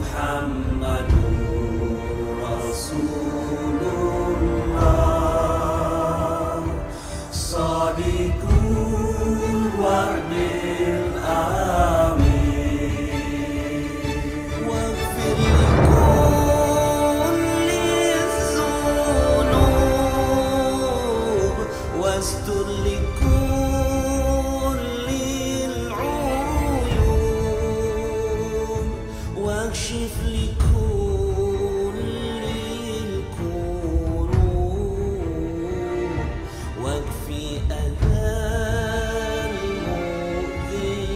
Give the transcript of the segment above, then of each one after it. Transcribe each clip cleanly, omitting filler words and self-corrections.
Muhammadur Rasulullah Sadiqul wa'dil amin Waghfir likulli dhunub Wastur likulli al-uyun Wakshif likulli al-kurub Wakfi adhal mu'dhin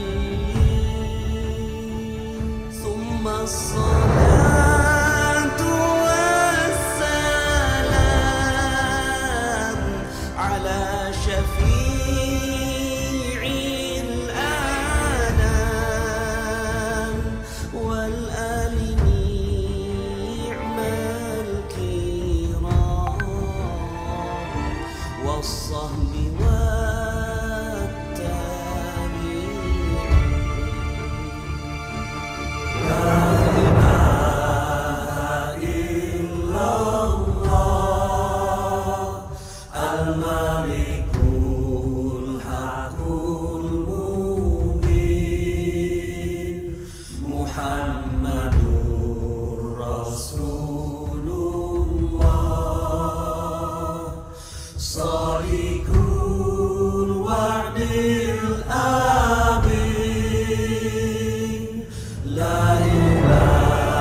Thumma as-salatu was-salam Ala syafi'il anam Wal ali ni'mal kiram Was-sahbi Al-Malikul Haqqul Mubin Muhammadur Rasulullah Sadiqul wa'dil amin La ilaha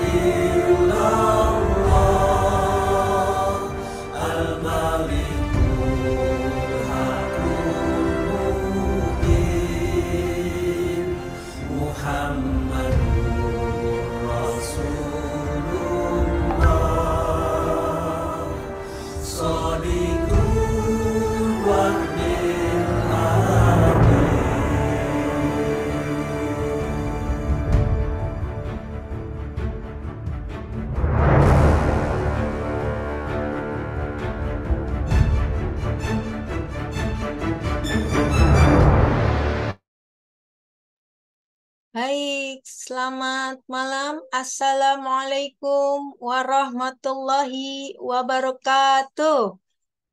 illallah Al-Malikul Haqqul Mubin Muhammadur Rasulullah Sadiqul wa'dil amin Baik, selamat malam. Assalamualaikum warahmatullahi wabarakatuh.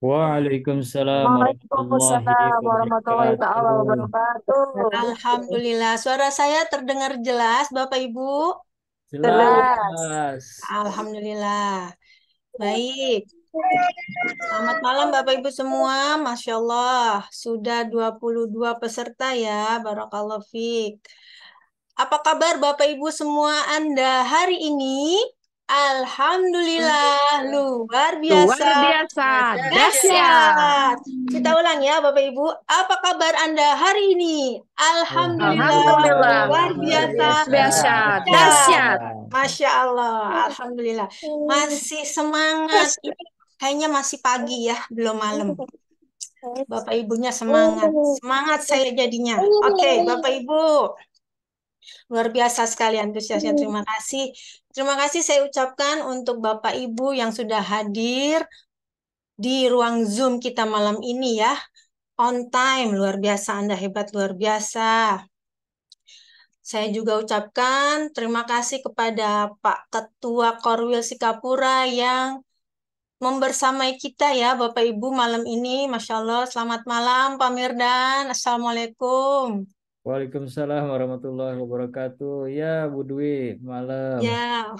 Waalaikumsalam warahmatullahi Waalaikumsalam warahmatullahi ta'ala wabarakatuh. wabarakatuh. Alhamdulillah, suara saya terdengar jelas, Bapak Ibu. Jelas. Alhamdulillah. Baik, selamat malam Bapak Ibu semua. Masya Allah, sudah 22 peserta ya. Barakallahu fiik. Apa kabar Bapak Ibu semua Anda hari ini? Alhamdulillah, luar Luar biasa. biasa, dahsyat. Dahsyat. Kita ulang ya Bapak Ibu. Apa kabar Anda hari ini? Alhamdulillah, Alhamdulillah. luar biasa. Biasa, dahsyat. Masya Allah, Alhamdulillah. Masih semangat. Ini kayaknya masih pagi ya, belum malam. Bapak Ibunya semangat. Semangat saya jadinya. Oke, Bapak Ibu. Luar biasa sekali antusiasnya. Terima kasih. Terima kasih saya ucapkan untuk Bapak Ibu yang sudah hadir di ruang Zoom kita malam ini ya. On time, luar biasa. Anda hebat, luar biasa. Saya juga ucapkan terima kasih kepada Pak Ketua Korwil Sikapura yang membersamai kita ya Bapak Ibu malam ini. Masya Allah, selamat malam Pak Mirdan. Assalamualaikum. Waalaikumsalam warahmatullahi wabarakatuh. Ya, Bu Dwi, malam. Ya,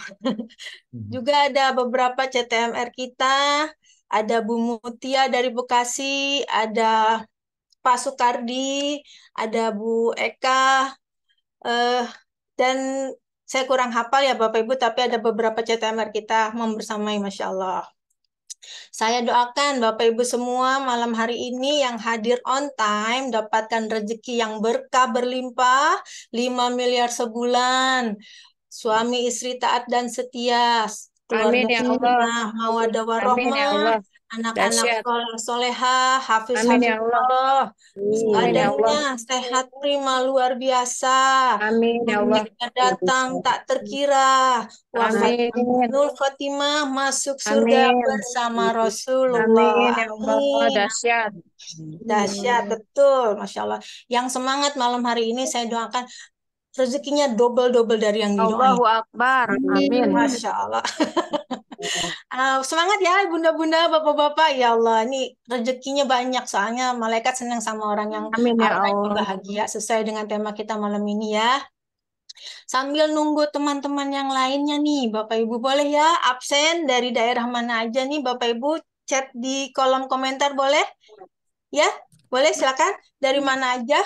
juga ada beberapa CTMR kita. Ada Bu Mutia dari Bekasi, ada Pak Sukardi, ada Bu Eka, dan saya kurang hafal ya Bapak Ibu, tapi ada beberapa CTMR kita membersamai, Masya Allah. Saya doakan Bapak Ibu semua malam hari ini yang hadir on time dapatkan rezeki yang berkah berlimpah 5 miliar sebulan. Suami istri taat dan setia, keluarga Amin ya Allah. sakinah, mawaddah Amin ya warahmah, Allah. anak-anak Dahsyat. soleh-solehah, Amin ya Allah. hafiz-hafizullah, Amin ya Allah. badannya sehat prima luar biasa, Amin ya Allah. umurnya datang tak terkira, wafat Amin. husnul khotimah, masuk surga Amin. bersama Amin Rasulullah. ya Allah. Amin. Dahsyat. Dahsyat betul, Masya Allah. Yang semangat malam hari ini saya doakan rezekinya double-double dari yang didoain. Allahu Akbar. Amin. Masya Allah. Semangat ya bunda-bunda, bapak-bapak. Ya Allah, ini rezekinya banyak. Soalnya malaikat senang sama orang yang Amin ya apa-apa Allah. bahagia. Sesuai dengan tema kita malam ini ya. Sambil nunggu teman-teman yang lainnya nih, Bapak Ibu boleh ya absen dari daerah mana aja nih, Bapak Ibu chat di kolom komentar boleh? Ya, boleh silakan. Dari mana aja?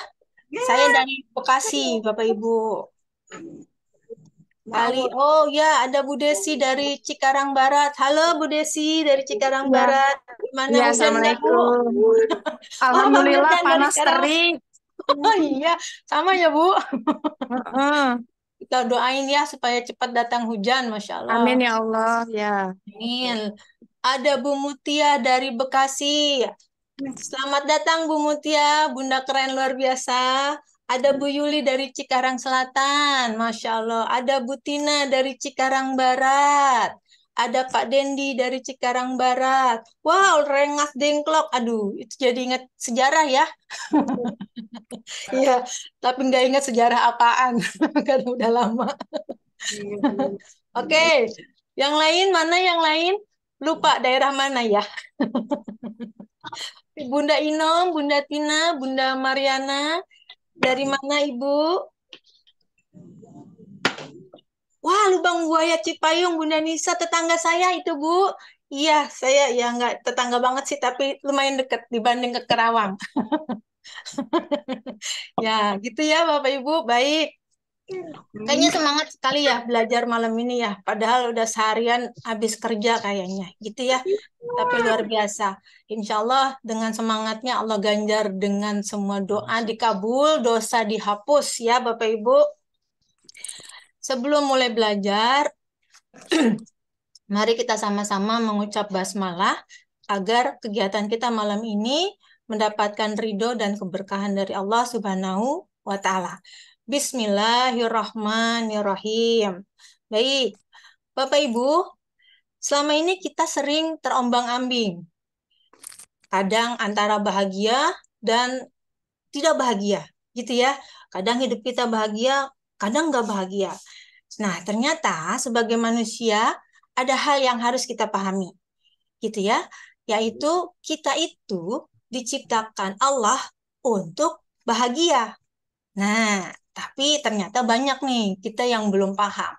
Saya dari Bekasi, Bapak Ibu. Oh ya, ada Bu Desi dari Cikarang Barat. Halo Bu Desi dari Cikarang Ya, Barat. Gimana ya, hujan nggak Bu? Assalamualaikum. Oh, Pak Alhamdulillah Mirdan dari panas Karawang. terik. Oh iya, sama ya Bu. Heeh. Kita doain ya supaya cepat datang hujan, Masya Allah. Amin ya Allah. Ya. Amin. Ada Bu Mutia dari Bekasi. Selamat datang Bu Mutia, Bunda keren luar biasa. Ada Bu Yuli dari Cikarang Selatan, Masya Allah. Ada Bu Tina dari Cikarang Barat. Ada Pak Dendi dari Cikarang Barat. Wow, Rengas Dengklok. Aduh, itu jadi ingat sejarah ya. Iya, tapi nggak ingat sejarah apaan, karena udah lama. Oke, yang lain mana yang lain? Lupa daerah mana ya? Bunda Inom, Bunda Tina, Bunda Mariana, dari mana Ibu? Wah, Lubang Buaya Cipayung, Bunda Nisa, tetangga saya itu Bu. Iya, saya ya nggak tetangga banget sih, tapi lumayan dekat dibanding ke Kerawang. Ya, gitu ya Bapak Ibu. Baik. Kayaknya semangat sekali ya belajar malam ini ya. Padahal udah seharian habis kerja kayaknya. Gitu ya. Tapi luar biasa. Insya Allah dengan semangatnya Allah ganjar dengan semua doa dikabul, dosa dihapus ya Bapak Ibu. Sebelum mulai belajar, mari kita sama-sama mengucap basmalah agar kegiatan kita malam ini mendapatkan ridho dan keberkahan dari Allah Subhanahu wa Ta'ala. Bismillahirrahmanirrahim. Baik, Bapak Ibu, selama ini kita sering terombang-ambing, kadang antara bahagia dan tidak bahagia, gitu ya. Kadang hidup kita bahagia, kadang nggak bahagia. Nah, ternyata sebagai manusia ada hal yang harus kita pahami, gitu ya, yaitu kita itu diciptakan Allah untuk bahagia. Nah, tapi ternyata banyak nih kita yang belum paham,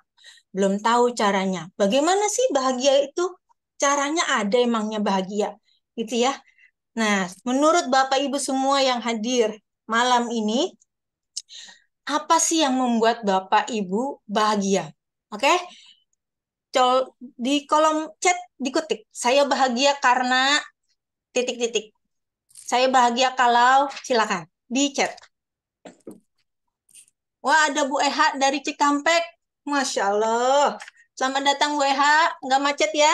belum tahu caranya. Bagaimana sih bahagia itu? Caranya ada emangnya bahagia, gitu ya. Nah, menurut Bapak Ibu semua yang hadir malam ini, apa sih yang membuat Bapak Ibu bahagia? Oke? Di kolom chat diketik, saya bahagia karena titik-titik. Saya bahagia kalau, silakan di chat. Wah, ada Bu Eha dari Cikampek. Masya Allah. Selamat datang Bu Eha. Nggak macet ya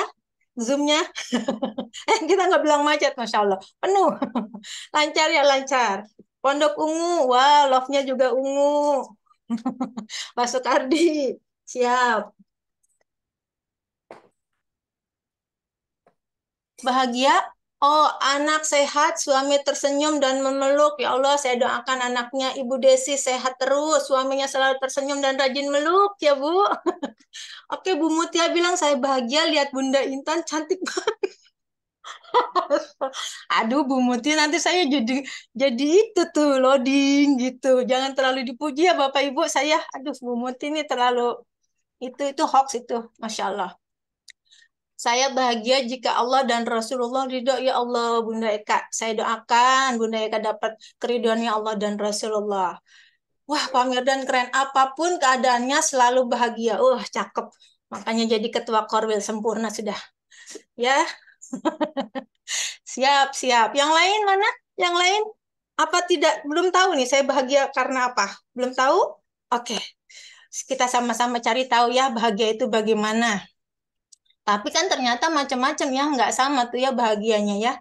Zoom-nya? Kita nggak bilang macet, Masya Allah. Penuh. Lancar ya, lancar. Pondok Ungu. Wah, love-nya juga ungu. Masuk Ardi. Siap. Bahagia. Oh, anak sehat, suami tersenyum dan memeluk. Ya Allah, saya doakan anaknya Ibu Desi sehat terus, suaminya selalu tersenyum dan rajin meluk, ya Bu. Oke, Bu Mutia bilang saya bahagia lihat Bunda Intan cantik banget. Aduh, Bu Mutia nanti saya jadi itu tuh loading gitu. Jangan terlalu dipuji ya Bapak Ibu saya. Aduh, Bu Mutia ini terlalu itu hoax itu, Masya Allah. Saya bahagia jika Allah dan Rasulullah ridho ya Allah, Bunda Eka. Saya doakan Bunda Eka dapat keridhoannya Allah dan Rasulullah. Wah, Pak Mirdan keren. Apapun keadaannya selalu bahagia. Cakep. Makanya jadi ketua Korwil sempurna sudah. Ya, siap, siap. Yang lain mana? Yang lain? Apa tidak? Belum tahu nih, saya bahagia karena apa? Belum tahu? Oke. Kita sama-sama cari tahu ya bahagia itu bagaimana. Tapi kan ternyata macam-macam ya, nggak sama tuh ya bahagianya ya.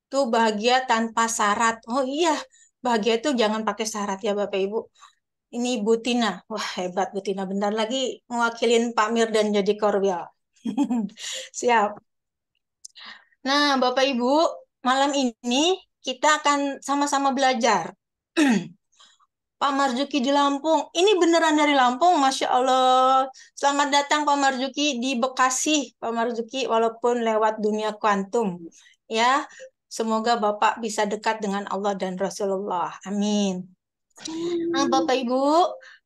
Tuh bahagia tanpa syarat. Oh iya, bahagia itu jangan pakai syarat ya Bapak Ibu. Ini Bu Tina. Wah, hebat Bu Tina. Bentar lagi mewakilin Pak Mir dan jadi Korwil. Siap. Nah, Bapak Ibu, malam ini kita akan sama-sama belajar. Pak Marzuki di Lampung. Ini beneran dari Lampung, Masya Allah. Selamat datang Pak Marzuki di Bekasi, Pak Marzuki, walaupun lewat dunia kuantum. Ya, semoga Bapak bisa dekat dengan Allah dan Rasulullah. Amin. Nah, Bapak Ibu,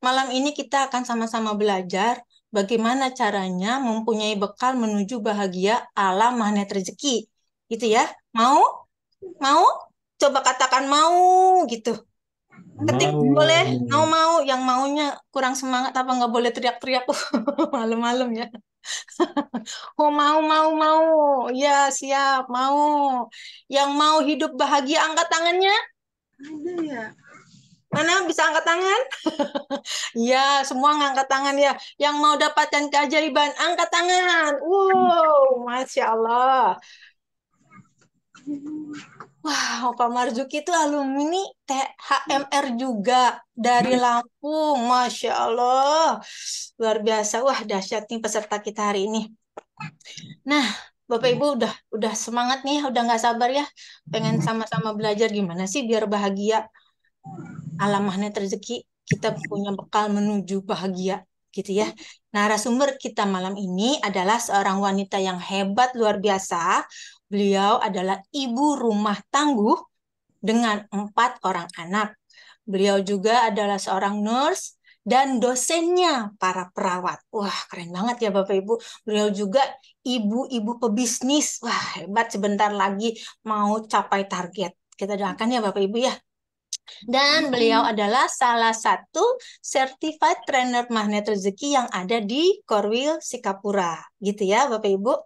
malam ini kita akan sama-sama belajar bagaimana caranya mempunyai bekal menuju bahagia ala magnet rezeki. Gitu ya. Mau? Mau? Coba katakan mau gitu. Ketik boleh, Mau. mau, yang maunya kurang semangat apa nggak boleh teriak-teriak malam-malam ya. Oh mau, ya siap mau. Yang mau hidup bahagia angkat tangannya. Ada ya. Mana bisa angkat tangan? Ya, semua ngangkat tangan ya. Yang mau dapatkan keajaiban angkat tangan. Wow, Masya Allah. Wah, Pak Marzuki itu alumni THMR juga dari Lampung. Masya Allah. Luar biasa. Wah, dahsyat nih peserta kita hari ini. Nah, Bapak Ibu udah semangat nih, udah nggak sabar ya. Pengen sama-sama belajar gimana sih biar bahagia. Alam magnet rezeki, kita punya bekal menuju bahagia. Gitu ya. Narasumber kita malam ini adalah seorang wanita yang hebat luar biasa. Beliau adalah ibu rumah tangguh dengan 4 orang anak. Beliau juga adalah seorang nurse dan dosennya para perawat. Wah, keren banget ya Bapak Ibu. Beliau juga ibu-ibu pebisnis. Wah, hebat, sebentar lagi mau capai target. Kita doakan ya Bapak Ibu ya. Dan beliau adalah salah satu certified trainer magnet rezeki yang ada di Korwil, Sikapura. Gitu ya Bapak Ibu.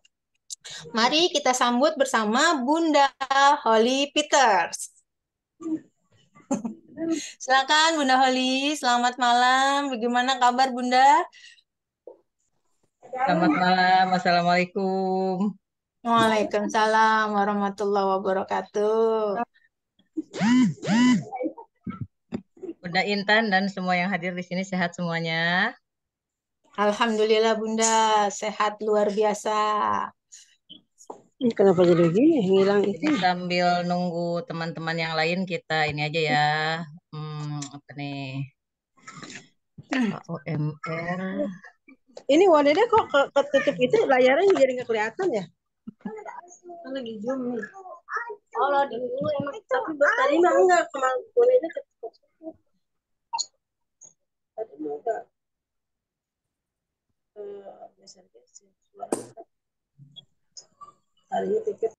Mari kita sambut bersama Bunda Holly Peters. Silakan Bunda Holly, selamat malam. Bagaimana kabar Bunda? Selamat malam, Assalamualaikum. Waalaikumsalam warahmatullahi wabarakatuh. Bunda Intan dan semua yang hadir di sini sehat semuanya. Alhamdulillah Bunda, sehat luar biasa. Kenapa jadi begini? Hilang Jadi itu. sambil nunggu teman-teman yang lain kita ini aja ya. Apa nih? OMR. Ini wadahnya kok ketutup itu layarnya jadi nggak kelihatan ya? Kan lagi zoom nih. Oh, loading dulu emang. Tapi tadi mah enggak, kemarin wadahnya ketutup. Tadi mah enggak. Biasanya suara. Hari ini pikir.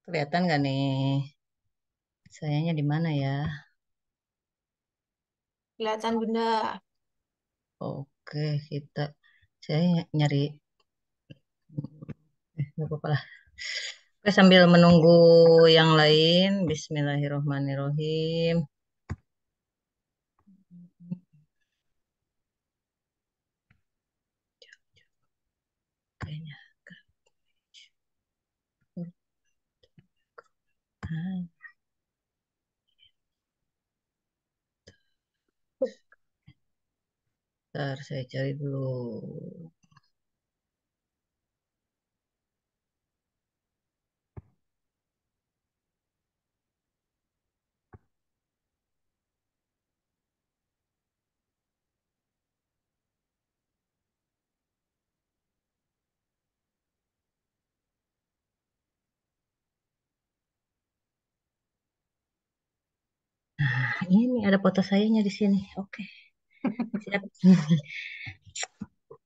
Kelihatan nggak nih? Sayanya di mana ya? Kelihatan Bunda. Oke, saya nyari. Nggak apa-apa lah. Oke, sambil menunggu yang lain. Bismillahirrohmanirrohim. Kayaknya. Bentar, saya cari dulu. Ini ada foto sayanya di sini. Oke, siap.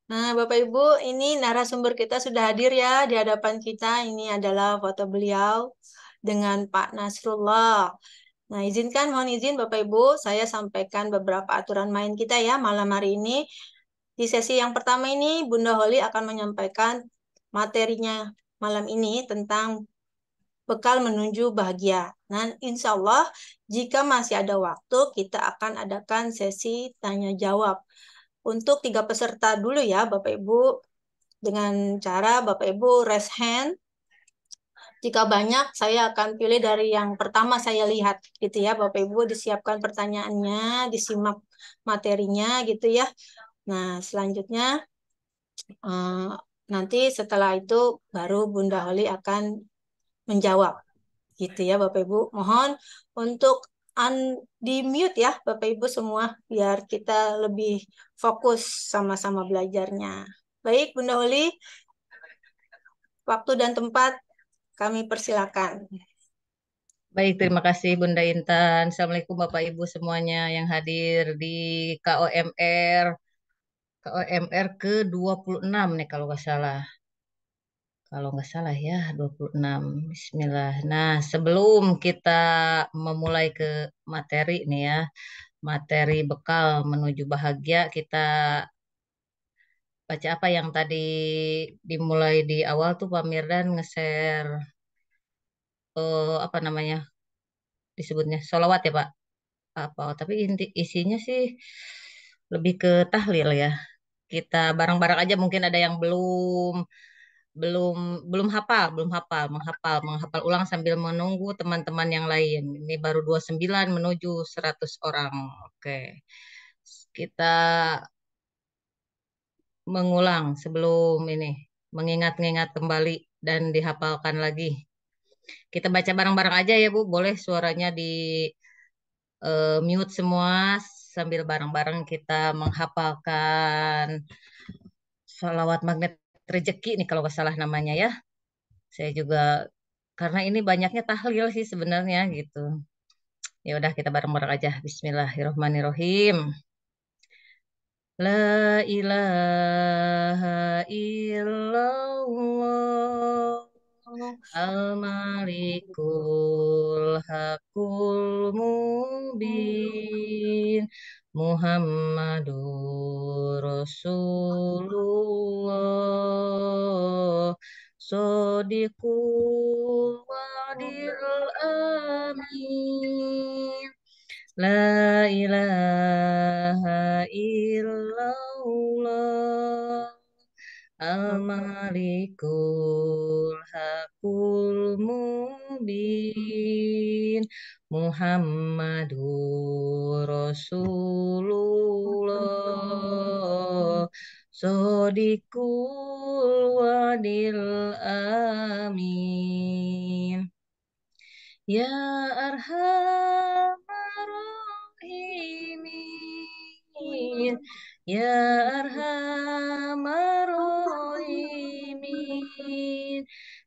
Nah, Bapak Ibu, ini narasumber kita sudah hadir ya di hadapan kita. Ini adalah foto beliau dengan Pak Nasrullah. Nah, mohon izin Bapak Ibu, saya sampaikan beberapa aturan main kita ya malam hari ini. Di sesi yang pertama ini, Bunda Holly akan menyampaikan materinya malam ini tentang bekal menuju bahagia. Nah, insya Allah, jika masih ada waktu, kita akan adakan sesi tanya-jawab. Untuk 3 peserta dulu ya, Bapak Ibu, dengan cara Bapak Ibu raise hand. Jika banyak, saya akan pilih dari yang pertama saya lihat, gitu ya, Bapak Ibu. Disiapkan pertanyaannya, disimak materinya, gitu ya. Nah, selanjutnya eh, nanti setelah itu baru Bunda Holi akan menjawab, gitu ya, Bapak Ibu. Mohon untuk di mute ya, Bapak Ibu semua, biar kita lebih fokus sama-sama belajarnya. Baik, Bunda Holi, waktu dan tempat kami persilakan. Baik, terima kasih Bunda Intan. Assalamualaikum Bapak Ibu semuanya yang hadir di KOMR. KOMR ke-26 nih kalau nggak salah. Kalau nggak salah ya, 26. Bismillah. Nah, sebelum kita memulai ke materi nih ya, materi bekal menuju bahagia, kita baca apa yang tadi dimulai di awal tuh Pak Mirdan nge-share apa namanya disebutnya sholawat ya Pak. Apa? Tapi isinya sih lebih ke tahlil ya. Kita bareng-bareng aja mungkin ada yang belum belum belum hafal, menghafal ulang sambil menunggu teman-teman yang lain. Ini baru 29 menuju 100 orang. Oke. Kita mengulang sebelum ini mengingat-ingat kembali dan dihafalkan lagi. Kita baca bareng-bareng aja ya Bu. Boleh suaranya di mute semua sambil bareng-bareng kita menghafalkan sholawat magnet rezeki nih kalau nggak salah namanya ya. Saya juga karena ini banyaknya tahlil sih sebenarnya gitu. Ya udah kita bareng-bareng aja. Bismillahirrohmanirrohim. La ilaha illallah al-malikul hakul mubin Muhammadur Rasulullah Sodiqul wadil amin La ilaha illallah Al-Malikul Hakul Mubin Muhammadur Rasulullah Sodiqul Wadil Amin Ya Arhamar Rahimin Ya Arhamar Rahimin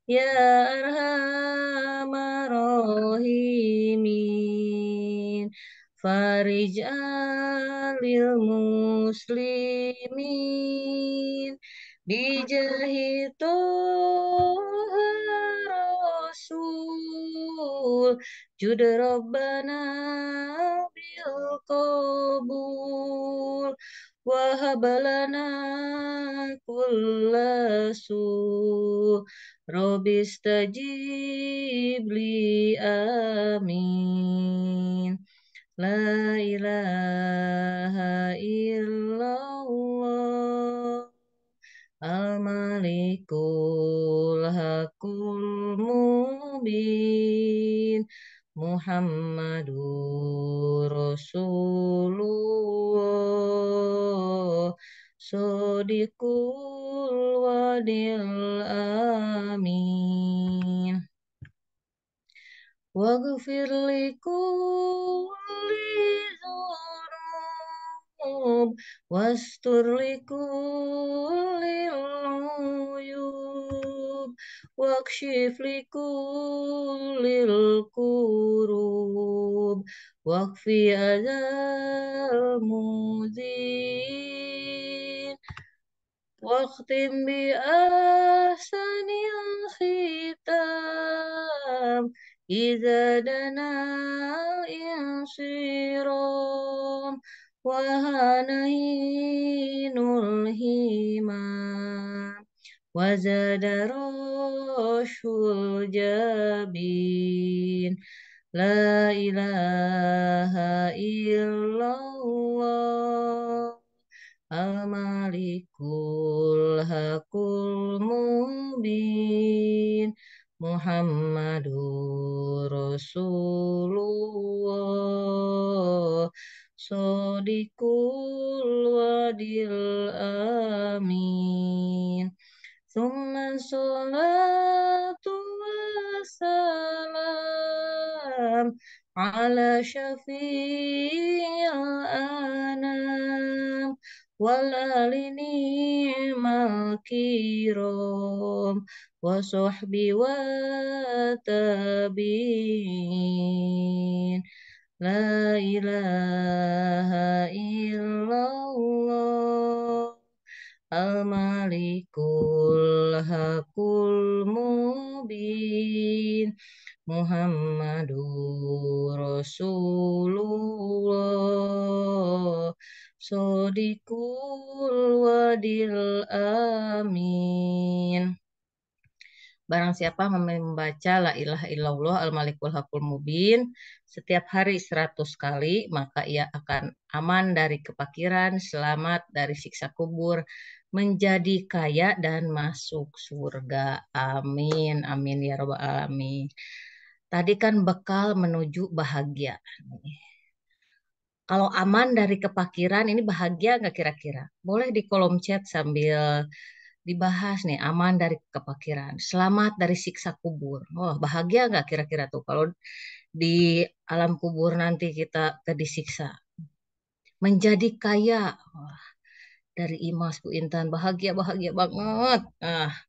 Ya Arhamar Rahimin Farij alil muslimin Bijahitoha Rasul Jud Rabbana bil qabul Wahabalana kullasu Robis tajibli amin La ilaha illallah Al-Malikul Hakul Mubin Muhammadur Rasulullah Sodiqul Wadil Amin Waghfir li kulli dzunub wastur li kulli uyub wakshif li kulli kurub wakfi adzal muzin واختم بأحسن الختام إذا دنا الانصرام وهنين الهمام وزاد رش الجبين لا إله إلا الله Al-Malikul Hakul Mubin Muhammadur Rasulullah Shodiqul wadil amin. Summa salatu wassalam ala syafi'il anam wal ni'mal kiram wa sahbi wa tabi'in. La ilaha illallah Al-Malikul Hakul Mubin Muhammadur Rasulullah Shodiqul Wadil Amin. Barang siapa membaca la ilaha illallah al-malikul hakul mubin setiap hari 100 kali, maka ia akan aman dari kepakiran, selamat dari siksa kubur, menjadi kaya dan masuk surga. Amin. Amin ya rabbal alamin. Tadi kan bekal menuju bahagia. Kalau aman dari kepakiran, ini bahagia nggak kira-kira? Boleh di kolom chat sambil dibahas nih, aman dari kepakiran, selamat dari siksa kubur. Oh, bahagia nggak kira-kira tuh kalau di alam kubur nanti kita disiksa. Menjadi kaya. Wah, dari Imas Bu Intan, bahagia-bahagia banget.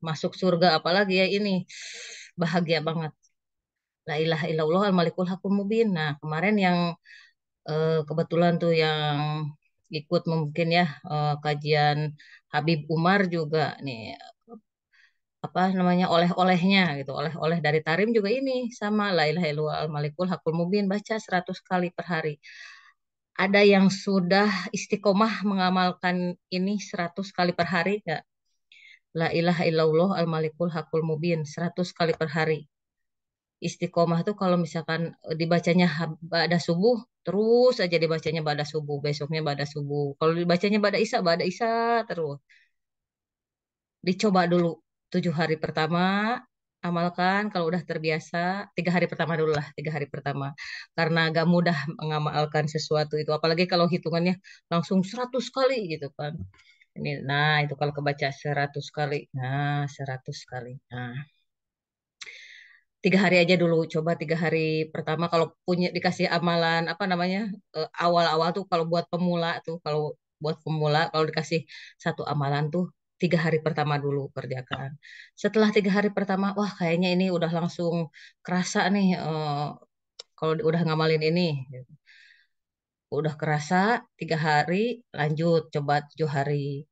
Masuk surga apalagi ya ini. Bahagia banget. La ilaha illallah al-malikul hakul mubin. Nah, kemarin yang kebetulan tuh yang ikut mungkin ya kajian Habib Umar juga nih apa namanya oleh-olehnya gitu, oleh-oleh dari Tarim juga ini sama la ilaha illallah al malikul hakul mubin baca 100 kali per hari. Ada yang sudah istiqomah mengamalkan ini 100 kali per hari enggak? La ilaha illallah al malikul hakul mubin 100 kali per hari. Istiqomah tuh kalau misalkan dibacanya ba'da subuh terus aja dibacanya ba'da subuh, besoknya ba'da subuh. Kalau dibacanya ba'da isya terus. Dicoba dulu 7 hari pertama, amalkan kalau udah terbiasa, 3 hari pertama dulu lah, 3 hari pertama. Karena gak mudah mengamalkan sesuatu itu, apalagi kalau hitungannya langsung 100 kali gitu kan. Ini, nah itu kalau kebaca 100 kali, nah 100 kali. Nah, 3 hari aja dulu, coba 3 hari pertama kalau punya dikasih amalan apa namanya awal-awal tuh kalau buat pemula tuh kalau dikasih satu amalan tuh 3 hari pertama dulu kerjakan. Setelah 3 hari pertama, wah kayaknya ini udah langsung kerasa nih kalau udah ngamalin ini, gitu. Udah kerasa 3 hari, lanjut coba 7 hari.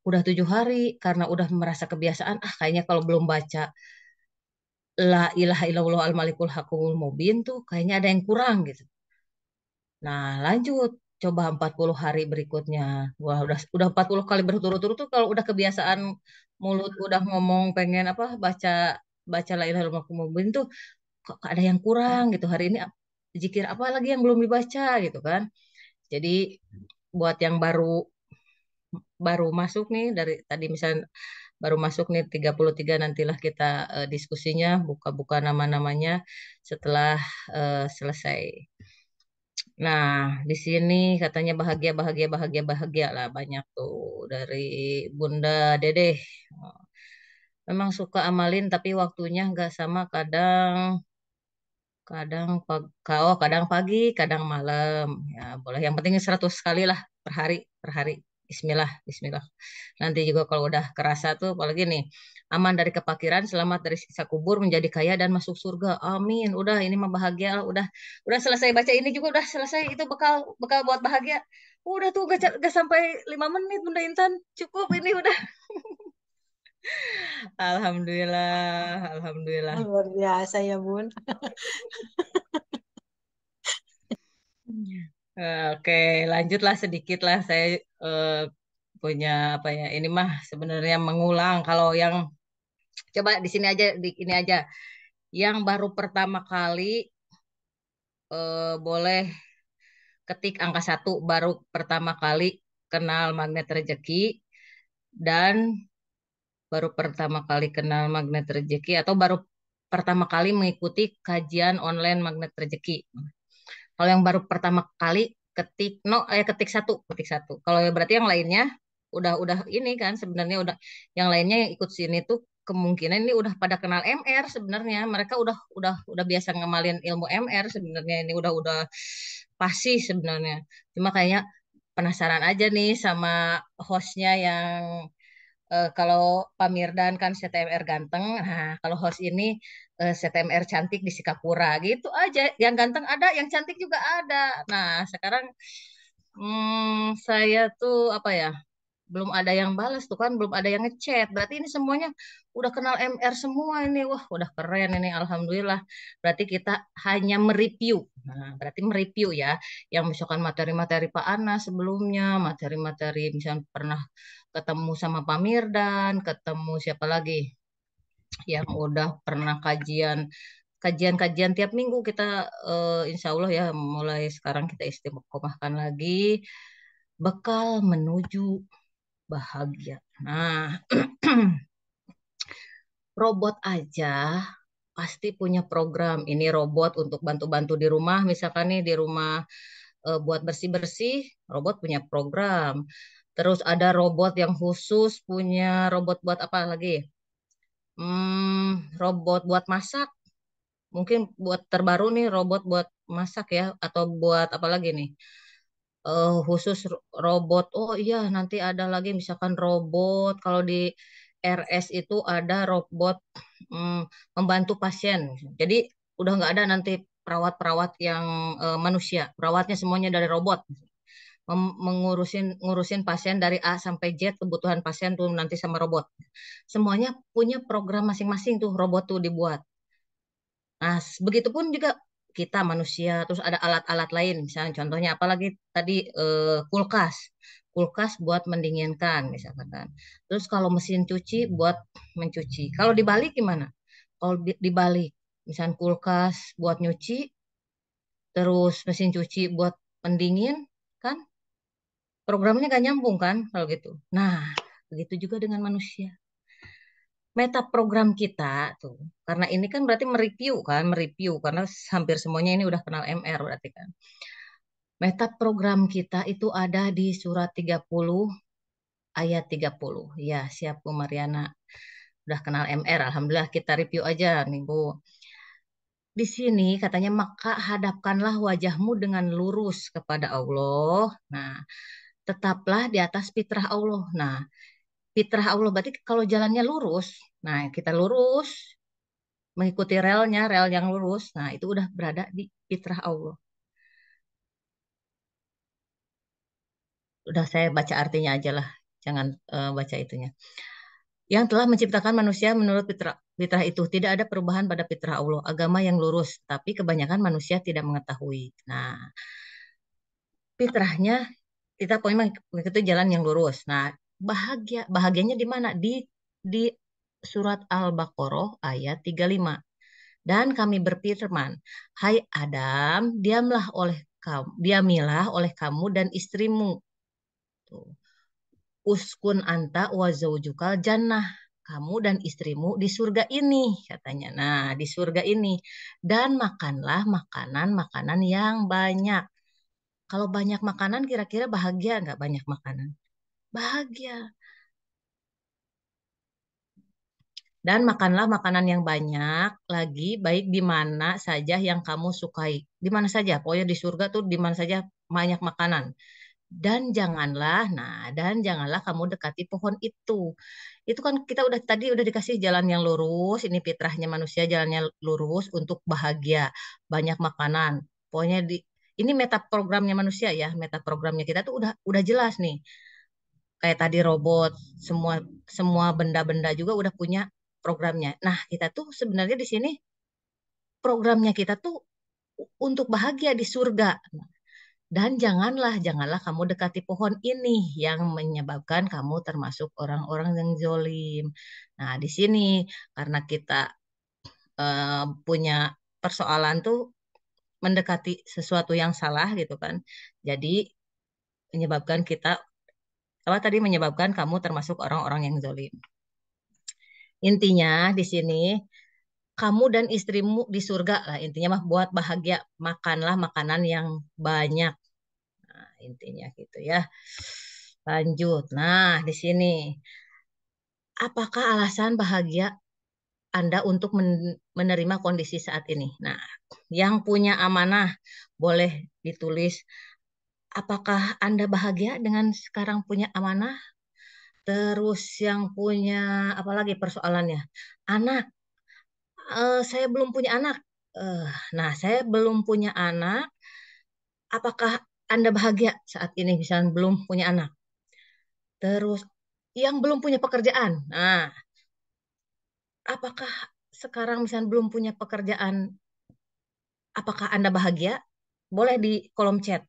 Udah 7 hari karena udah merasa kebiasaan, kayaknya kalau belum baca La ilaha illallah al-malikul hakul mubin tuh kayaknya ada yang kurang gitu. Nah, lanjut coba 40 hari berikutnya. Wah, udah 40 kali berturut-turut tuh kalau udah kebiasaan mulut udah ngomong pengen apa baca baca la ilaha illallah al-malikul mubin tuh kok ada yang kurang gitu. Hari ini zikir apa lagi yang belum dibaca gitu kan. Jadi buat yang baru baru masuk nih dari tadi misalnya baru masuk nih 33 nantilah kita diskusinya buka-buka nama-namanya setelah selesai. Nah, di sini katanya bahagia bahagia bahagia bahagia lah banyak tuh dari Bunda Dedeh. Memang suka amalin tapi waktunya nggak sama kadang kadang kadang pagi, kadang malam. Ya, boleh. Yang penting 100 kali lah per hari, per hari. Bismillah, bismillah. Nanti juga kalau udah kerasa tuh, apalagi nih, aman dari kepakiran, selamat dari siksa kubur, menjadi kaya dan masuk surga. Amin. Udah, ini mah bahagia. Udah selesai baca ini juga udah selesai. Itu bekal bekal buat bahagia. Udah tuh gak sampai 5 menit Bunda Intan. Cukup ini udah. Alhamdulillah, alhamdulillah. Luar biasa ya, Bun. Oke, lanjutlah sedikit lah. Saya punya apa ya? Ini mah sebenarnya mengulang. Kalau yang coba di sini aja, di ini aja. Yang baru pertama kali boleh ketik angka 1 baru pertama kali kenal magnet rezeki dan baru pertama kali kenal magnet rezeki atau baru pertama kali mengikuti kajian online Magnet Rezeki. Kalau yang baru pertama kali ketik satu. Kalau berarti yang lainnya udah ini kan sebenarnya udah yang lainnya yang ikut sini tuh kemungkinan ini udah pada kenal MR sebenarnya. Mereka udah biasa ngamalin ilmu MR sebenarnya ini udah pasti sebenarnya. Cuma kayaknya penasaran aja nih sama hostnya yang kalau Pak Mirdan kan CTMR ganteng, nah kalau host ini CTMR cantik di Sikapura gitu aja. Yang ganteng ada, yang cantik juga ada. Nah sekarang saya tuh apa ya? Belum ada yang balas tuh kan, belum ada yang ngechat. Berarti ini semuanya udah kenal MR semua ini. Wah, udah keren ini. Alhamdulillah. Berarti kita hanya mereview. Nah, berarti mereview ya. Yang misalkan materi-materi Pak Ana sebelumnya, materi-materi misalkan pernah ketemu sama Pak Mirdan, ketemu siapa lagi yang udah pernah kajian-kajian tiap minggu kita insya Allah ya mulai sekarang kita istiqomahkan lagi bekal menuju bahagia. Nah, robot aja pasti punya program. Ini robot untuk bantu-bantu di rumah, misalkan nih di rumah buat bersih-bersih, robot punya program. Terus ada robot yang khusus punya robot buat apa lagi? Robot buat masak. Mungkin buat terbaru nih robot buat masak ya, atau buat apa lagi nih? Khusus robot. Oh iya, nanti ada lagi misalkan robot kalau di RS itu ada robot mm, membantu pasien. Jadi udah nggak ada nanti perawat-perawat yang manusia. Perawatnya semuanya dari robot. Ngurusin pasien dari A sampai Z kebutuhan pasien tuh nanti sama robot. Semuanya punya program masing-masing tuh robot tuh dibuat. Nah, begitupun juga kita manusia, terus ada alat-alat lain, misalnya contohnya apalagi tadi kulkas, kulkas buat mendinginkan misalkan kan. Terus kalau mesin cuci buat mencuci. Kalau dibalik gimana? Kalau dibalik, misalnya kulkas buat nyuci, terus mesin cuci buat pendingin, kan? Programnya gak nyambung kan kalau gitu. Nah, begitu juga dengan manusia meta program kita tuh. Karena ini kan berarti mereview karena hampir semuanya ini udah kenal MR berarti kan. Meta program kita itu ada di surat 30 ayat 30. Ya, siap Bu Mariana. Udah kenal MR, alhamdulillah kita review aja nih Bu. Di sini katanya maka hadapkanlah wajahmu dengan lurus kepada Allah. Nah, tetaplah di atas fitrah Allah. Nah, fitrah Allah berarti kalau jalannya lurus, nah kita lurus mengikuti rel yang lurus. Nah, itu udah berada di fitrah Allah. Udah saya baca artinya aja lah, jangan baca itunya. Yang telah menciptakan manusia menurut fitrah itu tidak ada perubahan pada fitrah Allah, agama yang lurus, tapi kebanyakan manusia tidak mengetahui. Nah, fitrahnya kita pokoknya mengikuti jalan yang lurus. Nah, bahagianya di mana? Di surat Al-Baqarah ayat 35. Dan kami berfirman, hai Adam, diamilah oleh kamu dan istrimu. Tuh. Uskun anta wa zaujukal jannah. Kamu dan istrimu di surga ini, katanya. Nah, di surga ini. Dan makanlah makanan-makanan yang banyak. Kalau banyak makanan, kira-kira bahagia nggak banyak makanan? Bahagia. Dan makanlah makanan yang banyak lagi, baik di mana saja yang kamu sukai. Di mana saja, pokoknya di surga tuh di mana saja banyak makanan. Dan janganlah kamu dekati pohon itu. Itu kan kita tadi udah dikasih jalan yang lurus, ini fitrahnya manusia jalannya lurus untuk bahagia, banyak makanan. Pokoknya ini meta programnya manusia ya, meta programnya kita tuh udah jelas nih. Kayak tadi robot, semua semua benda-benda juga udah punya programnya. Nah, kita tuh sebenarnya di sini programnya kita tuh untuk bahagia di surga. Dan janganlah kamu dekati pohon ini yang menyebabkan kamu termasuk orang-orang yang zolim. Nah, di sini karena kita punya persoalan tuh mendekati sesuatu yang salah gitu kan. Jadi menyebabkan kamu termasuk orang-orang yang zolim. Intinya di sini kamu dan istrimu di surga lah, intinya mah buat bahagia, makanlah makanan yang banyak. Nah, intinya gitu ya. Lanjut. Nah, di sini apakah alasan bahagia Anda untuk menerima kondisi saat ini? Nah, yang punya amanah boleh ditulis, apakah Anda bahagia dengan sekarang punya amanah? Terus yang punya apa lagi persoalannya? Anak, saya belum punya anak. Eh, nah, saya belum punya anak. Apakah Anda bahagia saat ini misalnya belum punya anak? Terus yang belum punya pekerjaan. Nah, apakah sekarang misalnya belum punya pekerjaan, apakah Anda bahagia? Boleh di kolom chat.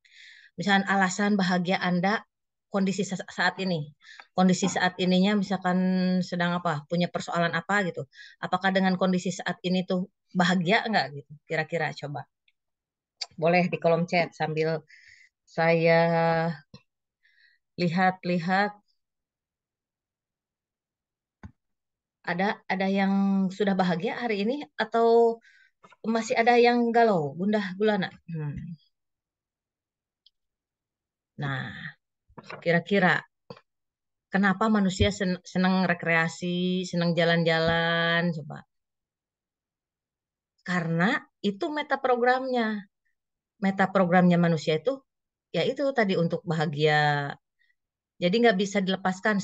Misalnya alasan bahagia Anda kondisi saat ini. Kondisi saat ininya misalkan sedang apa? Punya persoalan apa gitu. Apakah dengan kondisi saat ini tuh bahagia enggak gitu? Kira-kira coba. Boleh di kolom chat sambil saya lihat-lihat, ada yang sudah bahagia hari ini atau masih ada yang galau, gundah gulana? Nah, kira-kira kenapa manusia senang rekreasi, senang jalan-jalan? Coba. Karena itu meta programnya. Meta programnya manusia itu, ya itu tadi untuk bahagia. Jadi nggak bisa dilepaskan.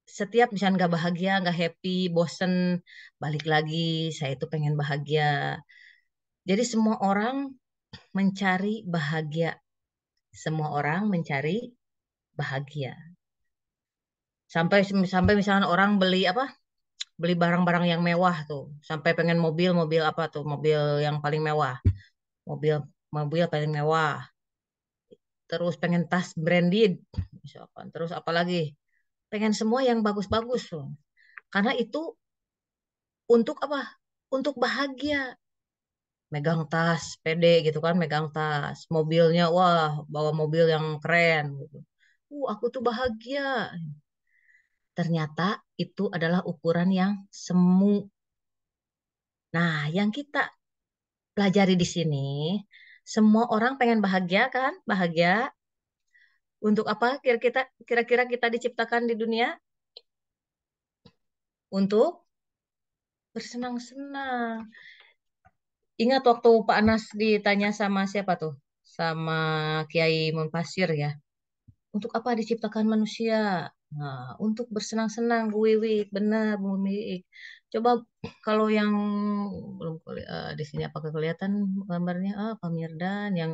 Setiap misalnya nggak bahagia, nggak happy, bosen, balik lagi. Saya itu pengen bahagia. Jadi semua orang mencari bahagia. Semua orang mencari bahagia. Sampai sampai misalnya orang beli apa? Beli barang-barang yang mewah tuh. Sampai pengen mobil apa tuh? Mobil yang paling mewah. Mobil mobil paling mewah. Terus pengen tas branded misalkan. Terus apalagi? Pengen semua yang bagus-bagus tuh. Karena itu untuk apa? Untuk bahagia. Megang tas pede gitu kan, megang tas. Mobilnya wah, bawa mobil yang keren gitu. Aku tuh bahagia. Ternyata itu adalah ukuran yang semu. Nah, yang kita pelajari di sini, semua orang pengen bahagia kan? Bahagia. Untuk apa kira-kira kita diciptakan di dunia? Untuk bersenang-senang. Ingat waktu Pak Anas ditanya sama siapa tuh? Sama Kiai Munfasir ya. Untuk apa diciptakan manusia? Nah, untuk bersenang-senang, Bu Wiwik, benar Bu Wiwik. Coba kalau yang belum di sini apakah kelihatan gambarnya? Pak Mirdan yang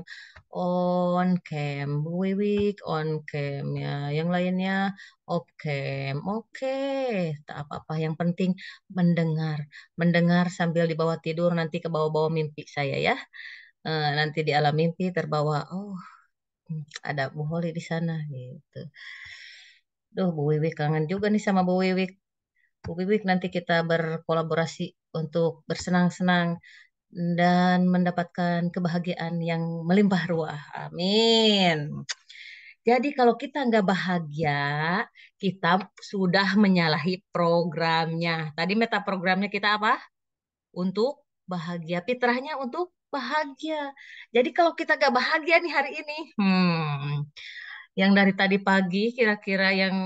on cam, Bu Wiwik on cam ya. Yang lainnya off cam. Oke, tak apa-apa. Yang penting mendengar, mendengar sambil di bawah tidur nanti ke bawah-bawah mimpi saya ya. Nanti di alam mimpi terbawa. Oh, ada Bu Holi di sana gitu. Duh, Bu Wiwik kangen juga nih sama Bu Wiwik. Bu Wiwik nanti kita berkolaborasi untuk bersenang-senang dan mendapatkan kebahagiaan yang melimpah ruah. Amin. Jadi kalau kita nggak bahagia, kita sudah menyalahi programnya. Tadi meta programnya kita apa? Untuk bahagia. Fitrahnya untuk bahagia. Jadi kalau kita nggak bahagia nih hari ini, yang dari tadi pagi kira-kira yang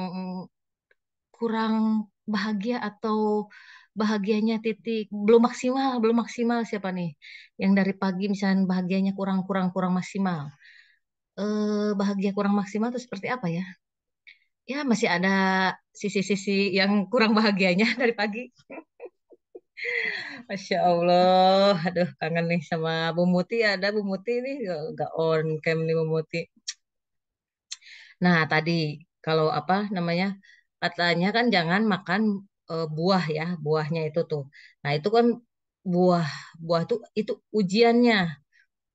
kurang bahagia atau bahagianya titik belum maksimal siapa nih? Yang dari pagi misalnya bahagianya kurang maksimal. Bahagia kurang maksimal itu seperti apa ya? Ya masih ada sisi-sisi yang kurang bahagianya dari pagi. Masya Allah, aduh kangen nih sama Bu Muti. Ada Bu Muti nih, nggak on cam nih Bu Muti. Nah, tadi kalau apa namanya? Katanya kan jangan makan buah ya, buahnya itu tuh. Nah, itu kan buah buah tuh itu ujiannya.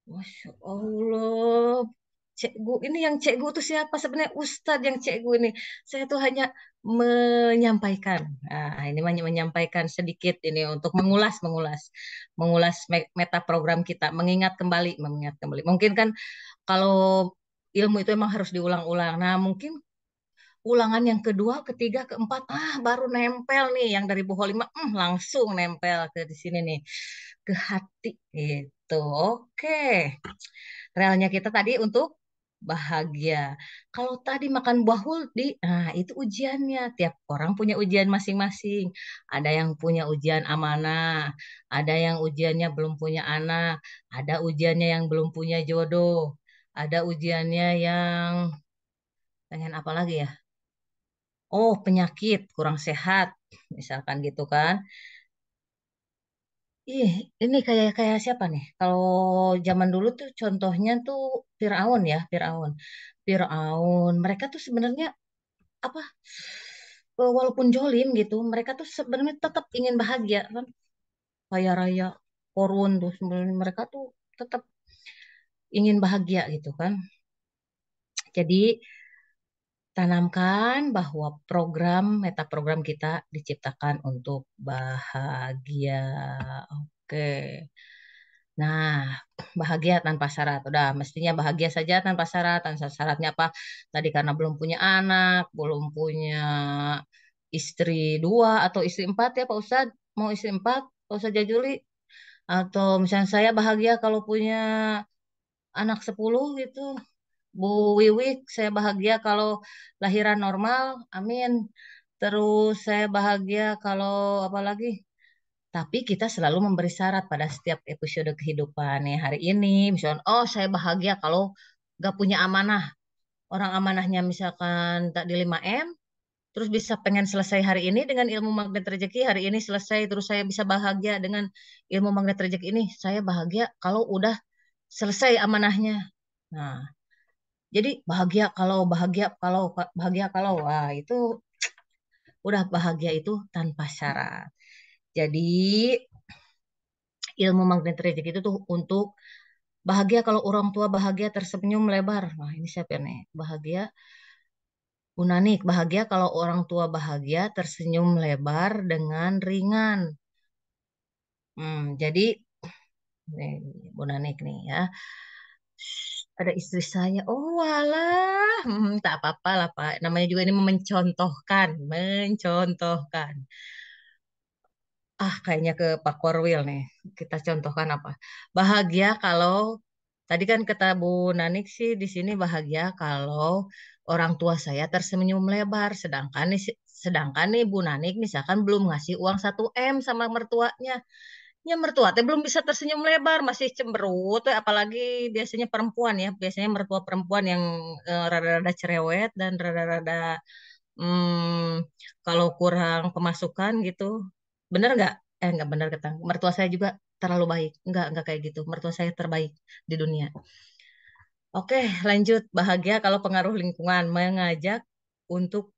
Masya Allah. Cikgu ini yang cikgu tuh siapa sebenarnya Ustadz yang cikgu ini. Saya tuh hanya menyampaikan. Nah, ini menyampaikan sedikit ini untuk mengulas meta program kita, mengingat kembali. Mungkin kan kalau ilmu itu emang harus diulang-ulang. Nah, mungkin Ulangan yang kedua, ketiga, keempat, baru nempel nih yang dari Bu Holimah, langsung nempel ke di sini nih, ke hati gitu. Oke. Relnya kita tadi untuk bahagia. Kalau tadi makan buah huldi, nah itu ujiannya. Tiap orang punya ujian masing-masing. Ada yang punya ujian amanah, ada yang ujiannya belum punya anak, ada ujiannya yang belum punya jodoh, ada ujiannya yang pengen apa lagi ya? Oh, penyakit, kurang sehat, misalkan gitu kan. Ih, ini kayak kayak siapa nih? Kalau zaman dulu tuh contohnya tuh Firaun ya, Firaun. Firaun, mereka tuh sebenarnya apa? Walaupun jolim gitu, mereka tuh sebenarnya tetap ingin bahagia kan. Kaya raya, korun tuh sebenarnya mereka tuh tetap ingin bahagia gitu kan. Jadi tanamkan bahwa meta program kita diciptakan untuk bahagia. Oke. Nah, bahagia tanpa syarat. Udah, mestinya bahagia saja tanpa syarat. Tanpa syaratnya apa? Tadi karena belum punya anak, belum punya istri dua atau istri empat ya Pak Ustadz. Mau istri empat, Pak Ustadz Jajuli. Atau misalnya saya bahagia kalau punya anak 10 gitu. Bu Wiwik, saya bahagia kalau lahiran normal. Amin. Terus saya bahagia kalau apa lagi? Tapi kita selalu memberi syarat pada setiap episode kehidupan nih. Hari ini, misalnya, oh saya bahagia kalau gak punya amanah. Orang amanahnya misalkan tak di 5M, terus bisa pengen selesai hari ini dengan ilmu magnet rezeki, hari ini selesai, terus saya bisa bahagia dengan ilmu magnet rezeki ini. Saya bahagia kalau udah selesai amanahnya. Nah, jadi bahagia kalau, wah itu udah bahagia itu tanpa syarat. Jadi ilmu magnet rezeki itu tuh untuk bahagia kalau orang tua bahagia tersenyum lebar. Nah, ini siapa nih? Bahagia Unanik, bahagia kalau orang tua bahagia tersenyum lebar dengan ringan. Jadi nih, Bu Nanik nih ya. Ada istri saya. Oh, walah. Tak apa-apa lah, Pak. Namanya juga ini mencontohkan, mencontohkan. Kayaknya ke Pak Korwil nih. Kita contohkan apa? Bahagia kalau tadi kan kata Bu Nanik sih di sini bahagia kalau orang tua saya tersenyum lebar. Sedangkan nih Bu Nanik misalkan belum ngasih uang 1 M sama mertuanya. Ya mertua teh belum bisa tersenyum lebar, masih cemberut, apalagi biasanya perempuan ya. Biasanya mertua perempuan yang rada-rada cerewet dan rada-rada kalau kurang pemasukan gitu. Bener nggak? Nggak bener kata. Mertua saya juga terlalu baik. Nggak kayak gitu. Mertua saya terbaik di dunia. Oke, lanjut. Bahagia kalau pengaruh lingkungan mengajak untuk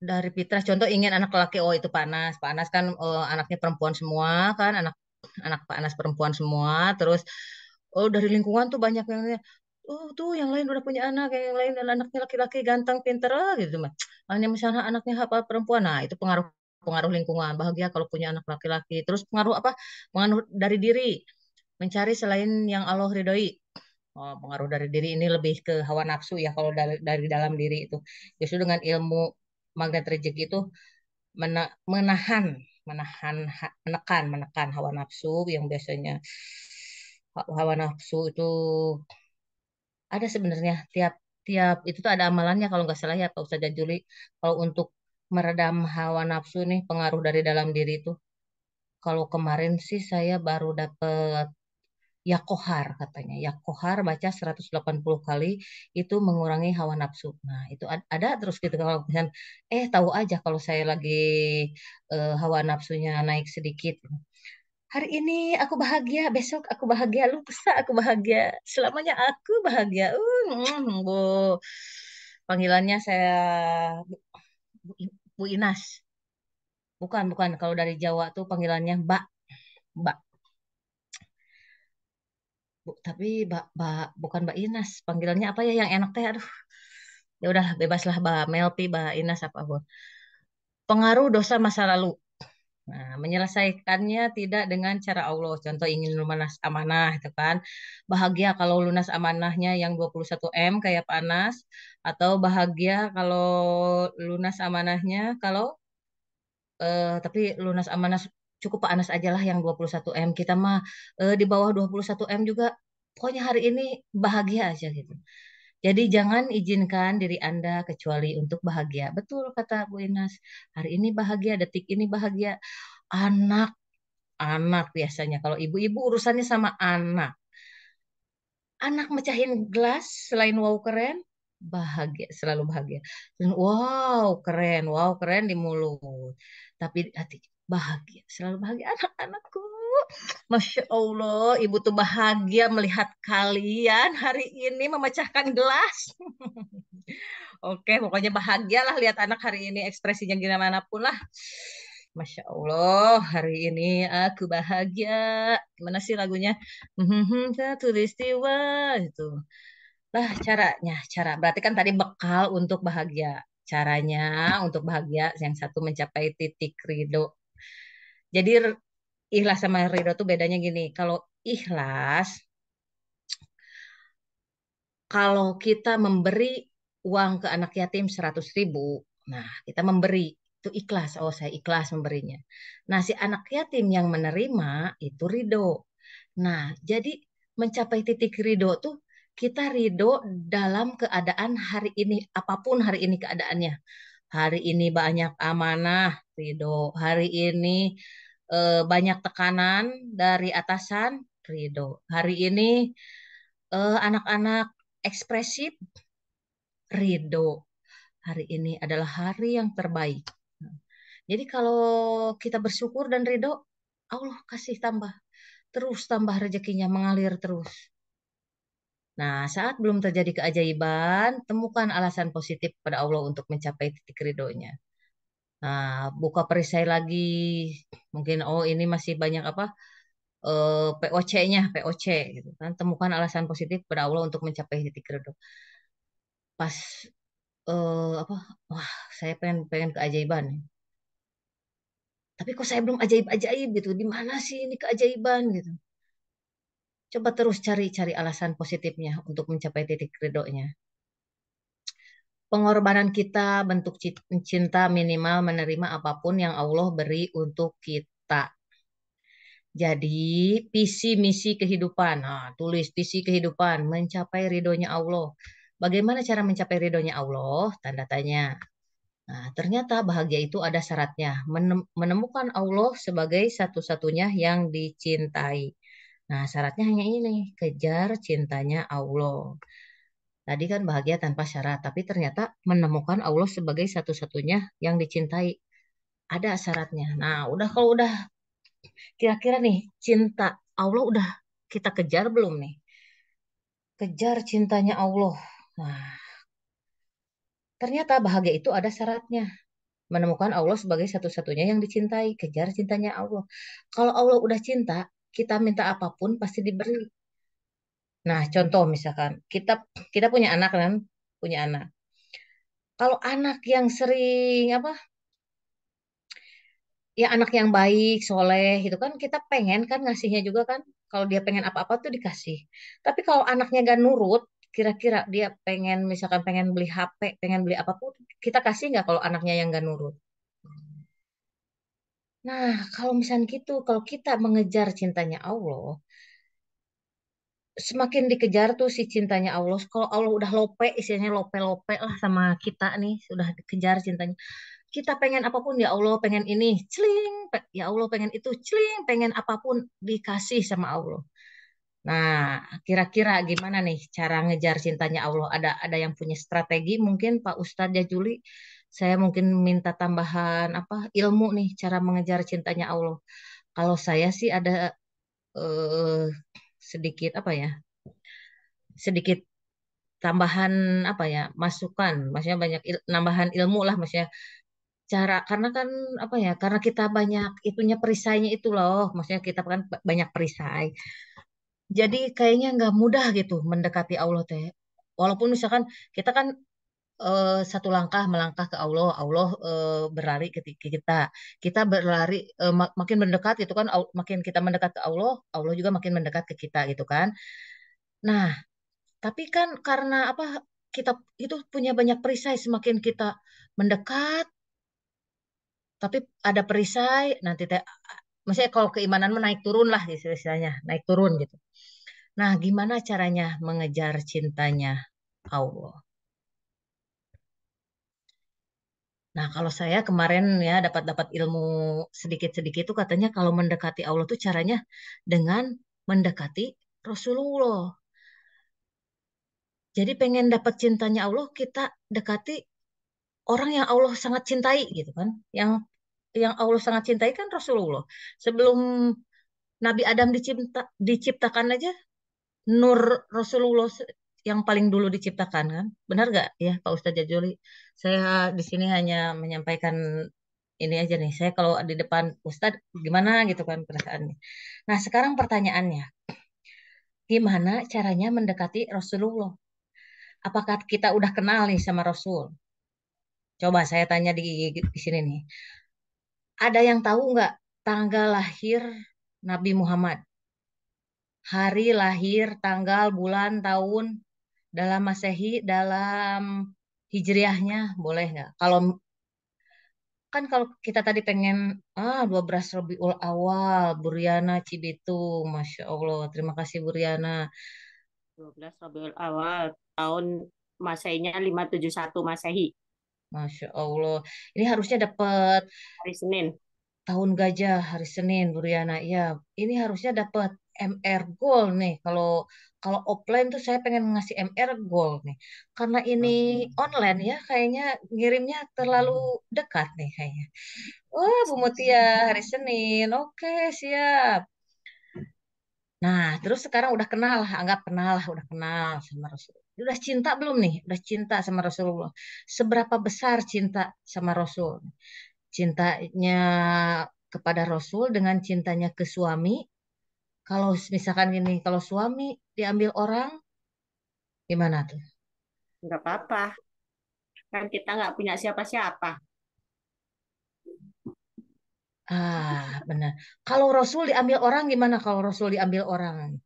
dari fitrah. Contoh ingin anak laki, oh itu panas. Panas kan anaknya perempuan semua kan, anak anak panas perempuan semua. Terus oh dari lingkungan tuh banyak yang oh tuh yang lain udah punya anak, yang lain dan anaknya laki-laki ganteng pinter gitu mah. Hanya misalnya anaknya apa perempuan. Nah, itu pengaruh pengaruh lingkungan. Bahagia kalau punya anak laki-laki. Terus pengaruh apa? Pengaruh dari diri. Mencari selain yang Allah ridhoi. Oh, pengaruh dari diri ini lebih ke hawa nafsu ya kalau dari dalam diri itu. Justru dengan ilmu magnet rezeki itu menahan, menekan hawa nafsu yang biasanya hawa nafsu itu ada sebenarnya tiap tiap itu tuh ada amalannya kalau nggak salah ya Pak Ustazah Juli. Kalau untuk meredam hawa nafsu nih pengaruh dari dalam diri itu. Kalau kemarin sih saya baru dapet Yakohar katanya. Yakohar baca 180 kali itu mengurangi hawa nafsu. Nah, itu ada terus gitu kalau misalnya tahu aja kalau saya lagi hawa nafsunya naik sedikit. Hari ini aku bahagia, besok aku bahagia, lusa aku bahagia, selamanya aku bahagia. Bu. Panggilannya saya Bu, Bu Inas. Bukan, bukan. Kalau dari Jawa tuh panggilannya Mbak. Mbak. Tapi bukan Mbak Inas. Panggilannya apa ya yang enak teh? Aduh. Ya udah bebaslah Mbak Melpi, Mbak Inas apapun. Pengaruh dosa masa lalu. Nah, menyelesaikannya tidak dengan cara Allah. Contoh ingin lunas amanah itu kan. Bahagia kalau lunas amanahnya yang 21 M kayak Panas, atau bahagia kalau lunas amanahnya kalau tapi lunas amanah cukup Panas aja lah yang 21 M. Kita mah di bawah 21 M juga pokoknya hari ini bahagia aja gitu. Jadi jangan izinkan diri Anda kecuali untuk bahagia. Betul kata Bu Inas. Hari ini bahagia, detik ini bahagia. Anak anak biasanya. Kalau ibu-ibu urusannya sama anak. Anak mecahin gelas selain wow keren, bahagia, selalu bahagia. Dan wow keren di mulut. Tapi di hati bahagia, selalu bahagia anak-anakku. Masya Allah, ibu tuh bahagia melihat kalian hari ini memecahkan gelas. Oke, pokoknya bahagialah lihat anak hari ini ekspresinya gimana pun lah. Masya Allah, hari ini aku bahagia. Gimana sih lagunya? Tulistiwa itu. Lah caranya, berarti kan tadi bekal untuk bahagia. Caranya untuk bahagia yang satu mencapai titik ridho. Jadi ikhlas sama ridho tuh bedanya gini. Kalau ikhlas, kalau kita memberi uang ke anak yatim 100.000, nah kita memberi itu ikhlas. Oh saya ikhlas memberinya. Nah si anak yatim yang menerima itu ridho. Nah jadi mencapai titik ridho tuh kita ridho dalam keadaan hari ini apapun hari ini keadaannya. Hari ini banyak amanah, ridho. Hari ini banyak tekanan dari atasan, ridho. Hari ini anak-anak ekspresif, ridho. Hari ini adalah hari yang terbaik. Jadi kalau kita bersyukur dan ridho, Allah kasih tambah. Terus tambah rezekinya mengalir terus. Nah, saat belum terjadi keajaiban, temukan alasan positif pada Allah untuk mencapai titik ridhonya. Nah, buka perisai lagi. Mungkin, oh ini masih banyak apa? POC-nya, POC gitu kan. Temukan alasan positif pada Allah untuk mencapai titik ridho. Pas apa? Wah, saya pengen pengen keajaiban. Tapi kok saya belum ajaib-ajaib gitu. Di mana sih ini keajaiban gitu. Coba terus cari-cari alasan positifnya untuk mencapai titik ridhonya. Pengorbanan kita bentuk cinta minimal menerima apapun yang Allah beri untuk kita. Jadi visi misi kehidupan. Nah, tulis visi kehidupan mencapai ridhonya Allah. Bagaimana cara mencapai ridhonya Allah? Tanda tanya. Nah, ternyata bahagia itu ada syaratnya. Menemukan Allah sebagai satu-satunya yang dicintai. Nah, syaratnya hanya ini, kejar cintanya Allah. Tadi kan bahagia tanpa syarat, tapi ternyata menemukan Allah sebagai satu-satunya yang dicintai. Ada syaratnya. Nah, udah kalau udah kira-kira nih cinta Allah udah kita kejar belum nih? Kejar cintanya Allah. Nah, ternyata bahagia itu ada syaratnya. Menemukan Allah sebagai satu-satunya yang dicintai. Kejar cintanya Allah. Kalau Allah udah cinta, kita minta apapun pasti diberi. Nah, contoh misalkan kita kita punya anak kan, punya anak. Kalau anak yang sering apa? Ya anak yang baik, soleh, itu kan kita pengen kan ngasihnya juga kan. Kalau dia pengen apa-apa tuh dikasih. Tapi kalau anaknya gak nurut, kira-kira dia pengen misalkan pengen beli HP, pengen beli apapun, kita kasih nggak kalau anaknya yang gak nurut? Nah, kalau misalnya gitu, kalau kita mengejar cintanya Allah, semakin dikejar tuh si cintanya Allah. Kalau Allah udah lope, istilahnya lope-lope lah sama kita nih, sudah dikejar cintanya. Kita pengen apapun ya Allah, pengen ini, celing, ya Allah pengen itu, celing, pengen apapun dikasih sama Allah. Nah, kira-kira gimana nih cara ngejar cintanya Allah? Ada yang punya strategi mungkin Pak Ustadz ya Juli? Saya mungkin minta tambahan apa ilmu nih cara mengejar cintanya Allah. Kalau saya sih ada eh, sedikit apa ya? Sedikit tambahan apa ya? Masukan, maksudnya banyak nambahan ilmu lah maksudnya cara karena kan apa ya karena kita banyak itunya perisainya itu loh maksudnya kita kan banyak perisai jadi kayaknya nggak mudah gitu mendekati Allah teh walaupun misalkan kita kan satu langkah melangkah ke Allah, Allah berlari ke kita, kita berlari makin mendekat gitu kan, makin kita mendekat ke Allah, Allah juga makin mendekat ke kita gitu kan. Nah, tapi kan karena apa kita itu punya banyak perisai, semakin kita mendekat, tapi ada perisai nanti teh, maksudnya kalau keimanan mah naik turun lah istilahnya, naik turun gitu. Nah, gimana caranya mengejar cintanya Allah? Nah, kalau saya kemarin ya dapat dapat ilmu sedikit-sedikit itu katanya kalau mendekati Allah tuh caranya dengan mendekati Rasulullah. Jadi pengen dapat cintanya Allah, kita dekati orang yang Allah sangat cintai gitu kan. Yang Allah sangat cintai kan Rasulullah. Sebelum Nabi Adam diciptakan aja Nur Rasulullah yang paling dulu diciptakan kan. Benar gak ya Pak Ustadz Jajuli? Saya di sini hanya menyampaikan ini aja nih. Saya kalau di depan Ustadz gimana gitu kan perasaannya. Nah, sekarang pertanyaannya, gimana caranya mendekati Rasulullah? Apakah kita udah kenal nih sama Rasul? Coba saya tanya di sini nih. Ada yang tahu nggak tanggal lahir Nabi Muhammad? Hari lahir, tanggal, bulan, tahun, dalam Masehi, dalam Hijriahnya, boleh nggak? Kalau kita tadi pengen 12 Rabiul Awal, Buriana Cibitung, Masya Allah. Terima kasih Buriana. 12 Rabiul Awal tahun Masainya 571 Masehi, Masya Allah. Ini harusnya dapat hari Senin. tahun gajah hari Senin, Buriana. Ya, ini harusnya dapat MR Gold nih. Kalau kalau offline tuh saya pengen ngasih MR Gold nih. Karena ini online ya, kayaknya ngirimnya terlalu dekat nih kayaknya. Wah, Bu Mutia, hari Senin. Oke, siap. Nah, terus sekarang udah kenal lah, anggap kenal lah, udah kenal sama Rasulullah. Udah cinta belum nih? Udah cinta sama Rasulullah. Seberapa besar cinta sama Rasul? Cintanya kepada Rasul dengan cintanya ke suami. Kalau misalkan gini, kalau suami diambil orang, gimana tuh? Nggak apa-apa, kan kita nggak punya siapa-siapa. Benar. Kalau Rasul diambil orang, gimana kalau Rasul diambil orang?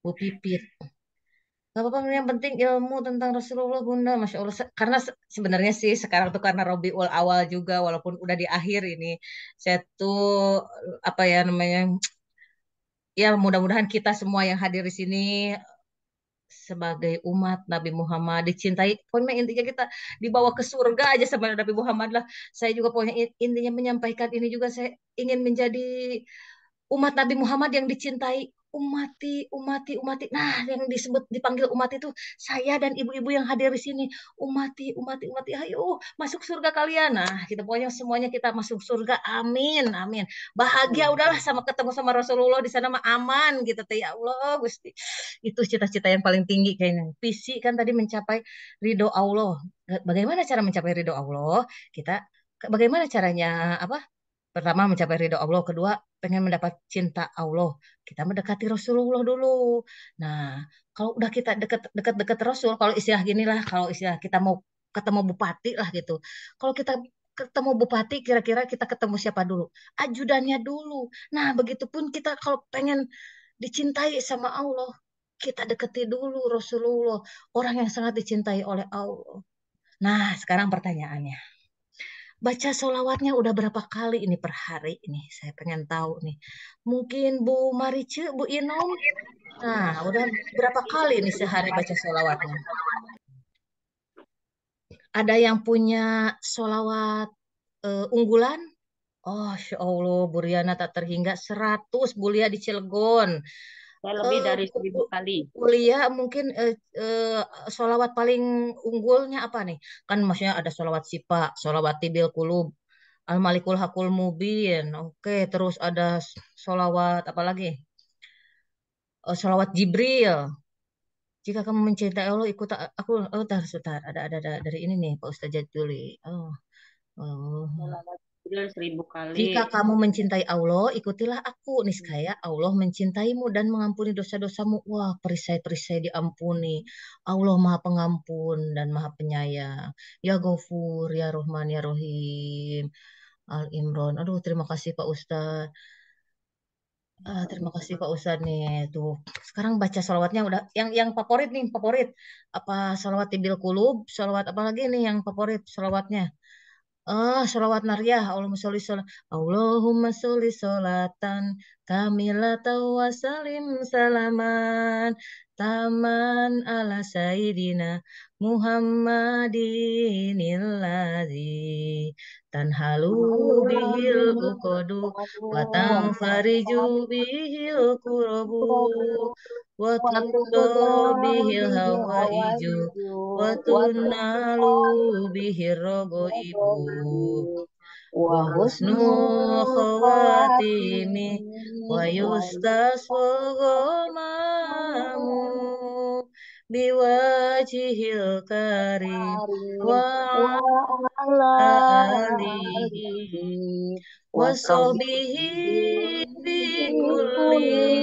Bu Pipit. Gak apa-apa, yang penting ilmu tentang Rasulullah Bunda, Masya Allah. Karena sebenarnya sih sekarang tuh karena Robiul Awal juga, walaupun udah di akhir ini, saya tuh apa ya namanya, ya mudah-mudahan kita semua yang hadir di sini sebagai umat Nabi Muhammad dicintai. Pokoknya intinya kita dibawa ke surga aja sama Nabi Muhammad lah. Saya juga pokoknya intinya menyampaikan ini juga, saya ingin menjadi umat Nabi Muhammad yang dicintai, umati, umati, umati. Nah, yang disebut dipanggil umat itu saya dan ibu-ibu yang hadir di sini. Umati, umati, umati. Ayo masuk surga kalian. Nah, kita pokoknya semuanya kita masuk surga. Amin, amin. Bahagia udahlah sama ketemu sama Rasulullah di sana mah aman gitu teh ya Allah Gusti. Itu cita-cita yang paling tinggi kayaknya. Visi kan tadi mencapai ridho Allah. Bagaimana cara mencapai ridho Allah? Kita bagaimana caranya apa? Pertama mencapai ridho Allah, kedua pengen mendapat cinta Allah. Kita mendekati Rasulullah dulu. Nah, kalau udah kita dekat-dekat Rasul, kalau istilah gini lah, kalau istilah kita mau ketemu bupati lah gitu. Kalau kita ketemu bupati, kira-kira kita ketemu siapa dulu? Ajudannya dulu. Nah, begitupun kita kalau pengen dicintai sama Allah, kita deketi dulu Rasulullah, orang yang sangat dicintai oleh Allah. Nah, sekarang pertanyaannya. Baca solawatnya udah berapa kali ini per hari ini? Saya pengen tahu nih. Mungkin Bu Marice, Bu Inom, nah udah berapa kali nih sehari baca solawatnya? Ada yang punya solawat unggulan? Oh, Masya Allah, Bu Riana tak terhingga 100 Bulia di Cilegon. Saya lebih dari Bu 1000 kali. Bulia mungkin solawat paling unggulnya apa nih? Kan maksudnya ada solawat sipa, solawat tibil kulub, Al-Malikul Hakul Mubin. Oke, terus ada solawat apa lagi? Solawat Jibril. Jika kamu mencintai Allah, ikut aku. Oh, sebentar. Ada dari ini nih, Pak Ustaz Juli. Oh, oh. Jibril 1000 kali. Jika kamu mencintai Allah, ikutilah aku. Niscaya Allah mencintaimu dan mengampuni dosa-dosamu. Wah, perisai-perisai diampuni. Allah Maha Pengampun dan Maha Penyayang. Ya Ghafur, Ya Rahman, Ya Rahim. Al Imran. Aduh, terima kasih Pak Ustadz. Terima kasih Pak Ustadz nih. Tuh, sekarang baca sholawatnya udah yang favorit nih, favorit. Apa sholawat Tibil Kulub, sholawat apa lagi nih yang favorit sholawatnya? Sholawat Nariyah. Allahumma sholli sholatan kamilatan wa salim salaman taman ala sayyidina Muhammadin ladzi tanhalu bihil uqadu wa tanfariju bihil kurobu wa tuqda bihil hawaiju wa tunalu bihir rogo ibu wa husnu khawatimi wa yustaswogomamu biwajihil karim wa alihi wa sohbihi bikulli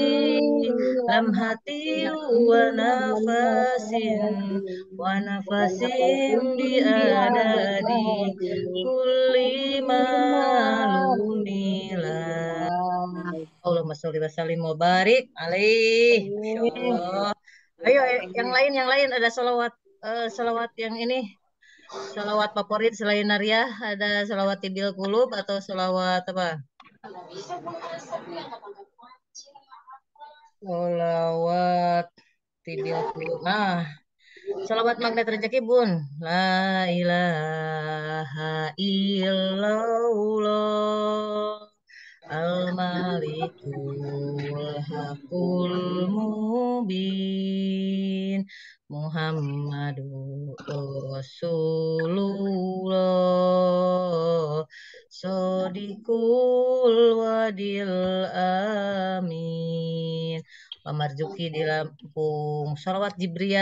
lamhati wa nafasin biadadi kulli malumila. Allahumma sholli wa sallim wa barik alaih. Masya Allah. Ayo yang lain ada salawat yang ini. Salawat favorit selain Nariyah ada salawat Tibil Kulub atau salawat apa? Salawat Tibil Kulub. Nah, salawat magnet rezeki Bun. La ilaha illallah. Al-Malikul Hakul Mubin Muhammadur Rasulullah Sodikul Wadil Amin Pak Marzuki di Lampung Sholawat Jibril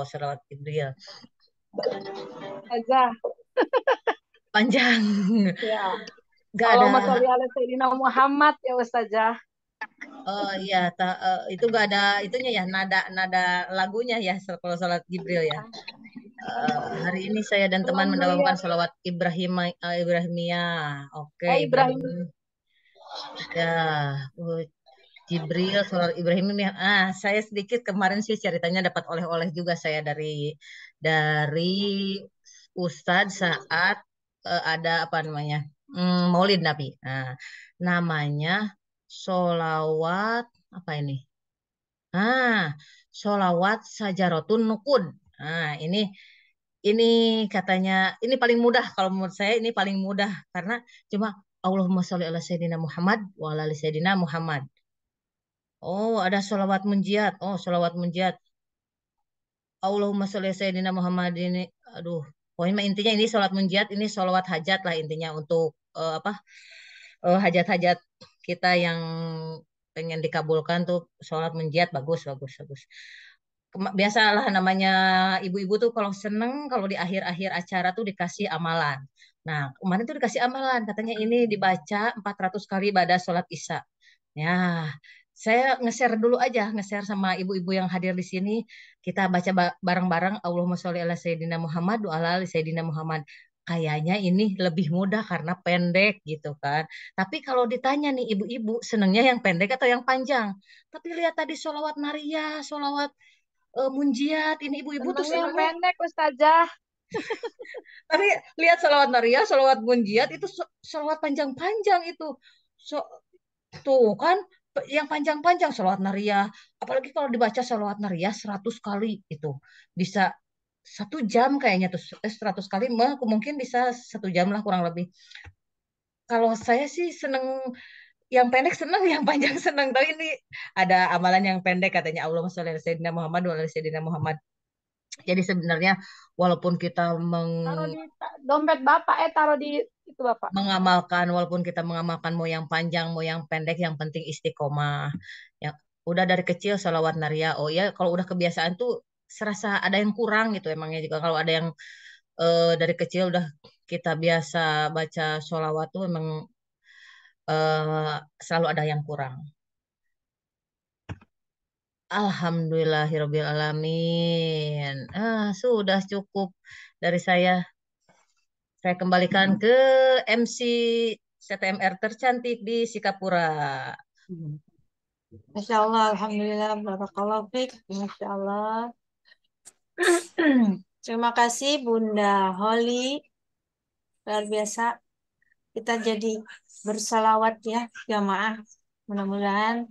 Sholawat Jibril Aja. panjang Ya. Gak ada. Allahumma sholli ala Sayyidina Muhammad ya Ustazah. Oh iya, itu gak ada itunya ya, nada lagunya ya kalau sholat Jibril ya. Hari ini saya dan teman mendawamkan sholawat Ibrahimiyah. Oke, Ibrahim. Ya, Jibril, sholat Ibrahimiyah. Saya sedikit kemarin sih ceritanya dapat oleh-oleh juga saya dari Ustadz saat ada apa namanya Maulid Nabi. Namanya solawat apa ini? Solawat Sajarotun Nukud. Ini katanya ini paling mudah kalau menurut saya ini paling mudah karena cuma Allahumma sholli ala Sayyidina Muhammad wa ala ali Sayyidina Muhammad. Oh, ada solawat munjiat. Oh, solawat munjiat. Allahumma sholli ala Sayyidina Muhammad ini. Aduh, pokoknya intinya ini sholat munjiat, ini sholawat hajat lah intinya untuk hajat-hajat kita yang pengen dikabulkan tuh sholat munjiat bagus. Biasalah namanya ibu-ibu tuh kalau seneng kalau di akhir-akhir acara tuh dikasih amalan. Nah, kemarin tuh dikasih amalan katanya ini dibaca 400 kali pada sholat Isya. Ya, saya nge-share sama ibu-ibu yang hadir di sini. Kita baca bareng-bareng Allahumma sholli ala Sayyidina Muhammad wa ala ali Sayyidina Muhammad. Kayaknya ini lebih mudah karena pendek gitu kan. Tapi kalau ditanya nih ibu-ibu senengnya yang pendek atau yang panjang? Tapi lihat tadi sholawat Nariyah, sholawat munjiat, ini ibu-ibu tuh Senangnya yang senengnya. pendek Ustazah. Tapi lihat sholawat Nariyah, sholawat munjiat itu sholawat panjang-panjang itu. Tuh kan yang panjang-panjang sholawat Nariyah. Apalagi kalau dibaca sholawat Nariyah 100 kali itu bisa 1 jam kayaknya tuh 100 kali mungkin bisa 1 jam lah kurang lebih. Kalau saya sih seneng yang pendek seneng, yang panjang seneng. Tapi ini ada amalan yang pendek katanya Allahumma sholli ala Sayyidina Muhammad wa ala Sayyidina Muhammad. Jadi sebenarnya walaupun kita Taruh di dompet Bapak taruh di itu Bapak. walaupun kita mengamalkan mau yang panjang mau yang pendek yang penting istiqomah. Yang udah dari kecil sholawat Nariyah. Oh ya kalau udah kebiasaan tuh serasa ada yang kurang gitu emangnya juga kalau ada yang dari kecil udah kita biasa baca sholawat tuh memang selalu ada yang kurang. Alhamdulillahirabbil alamin. Sudah cukup dari saya. Saya kembalikan ke MC CTMR tercantik di Sikapura. Masya Allah, Alhamdulillah, Barakallahu fiik. Masya Allah. Terima kasih Bunda Holly. Luar biasa. Kita jadi bersalawat ya, jamaah. Mudah-mudahan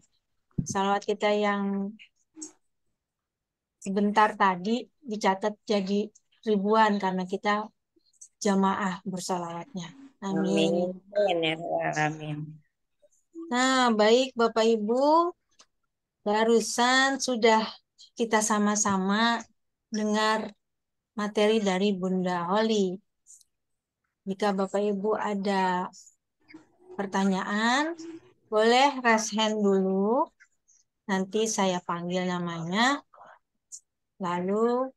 salawat kita yang sebentar tadi dicatat jadi ribuan karena kita jamaah bersalawatnya. Amin. Amin ya Rabbal alamin. Nah, baik Bapak Ibu, barusan sudah kita sama-sama dengar materi dari Bunda Holly. Jika Bapak Ibu ada pertanyaan, boleh raise hand dulu. Nanti saya panggil namanya. Lalu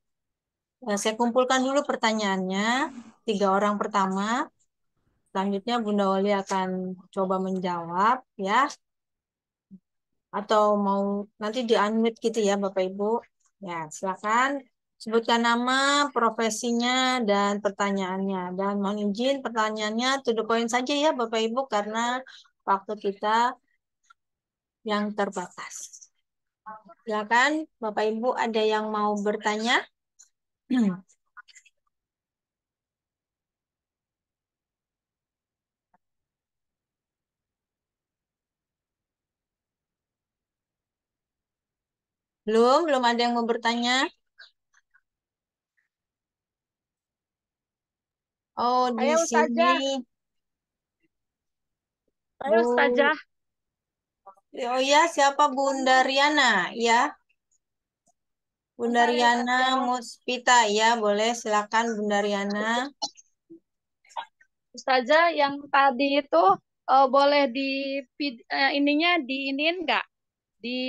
saya kumpulkan dulu pertanyaannya. 3 orang pertama. Selanjutnya Bunda Holly akan coba menjawab ya. Atau mau nanti di-unmute gitu ya Bapak Ibu. Ya, silakan sebutkan nama, profesinya, dan pertanyaannya. Dan mohon izin pertanyaannya to the point saja ya Bapak Ibu karena waktu kita yang terbatas. Silakan Bapak Ibu ada yang mau bertanya? Belum ada yang mau bertanya? Oh, di Saya sini Ustazah, saya Bu. Ustazah. Oh ya, siapa Bunda Riana? Ya, Bunda Bentar ya Riana Ustazah. Muspita. Ya, boleh silakan Bunda Riana. Ustazah yang tadi itu boleh ininya diinin nggak? Di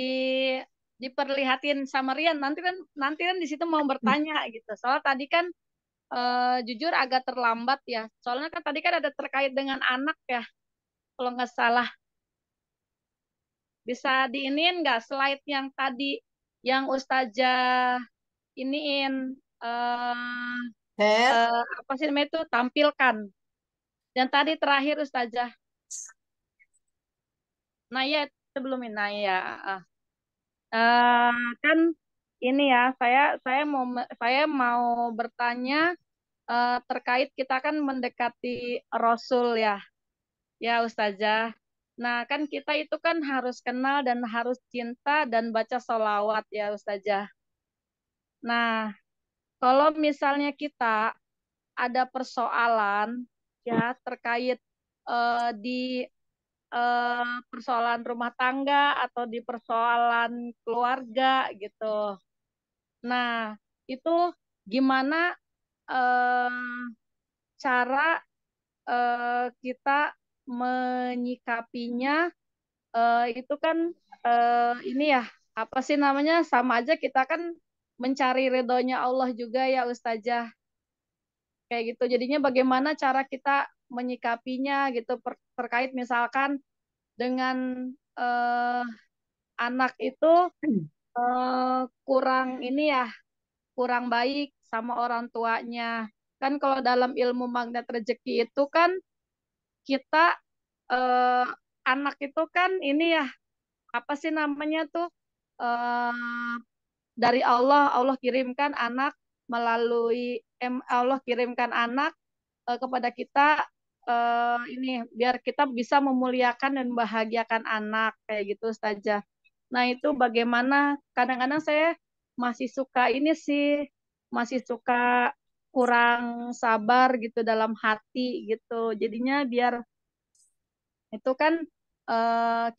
diperlihatin sama Rian. Nanti kan di situ mau bertanya gitu. Soalnya tadi kan jujur agak terlambat ya. Soalnya kan tadi kan ada terkait dengan anak ya. Kalau nggak salah bisa diinin nggak slide yang tadi yang Ustazah iniin Her. apa sih namanya itu tampilkan. Dan tadi terakhir Ustazah. Nah ya sebelum ini nah ya. Eh, kan ini ya saya mau bertanya terkait kita kan mendekati Rasul ya, ya Ustazah. Nah kan kita itu kan harus kenal dan harus cinta dan baca sholawat ya Ustazah. Nah kalau misalnya kita ada persoalan ya terkait di persoalan rumah tangga atau di persoalan keluarga gitu. Nah, itu gimana eh, cara kita menyikapinya? Itu kan ini ya, apa sih namanya? Sama aja kita kan mencari ridhonya Allah juga ya Ustazah. Kayak gitu. Jadinya bagaimana cara kita menyikapinya gitu terkait misalkan dengan eh, anak itu kurang ini ya, kurang baik sama orang tuanya. Kan kalau dalam ilmu magnet rezeki itu kan kita eh, anak itu kan ini ya, apa sih namanya tuh dari Allah, Allah kirimkan anak melalui Allah kirimkan anak kepada kita ini biar kita bisa memuliakan dan membahagiakan anak kayak gitu Ustazah. Nah, itu bagaimana kadang-kadang saya masih suka ini sih, masih suka kurang sabar gitu dalam hati gitu. Jadinya biar itu kan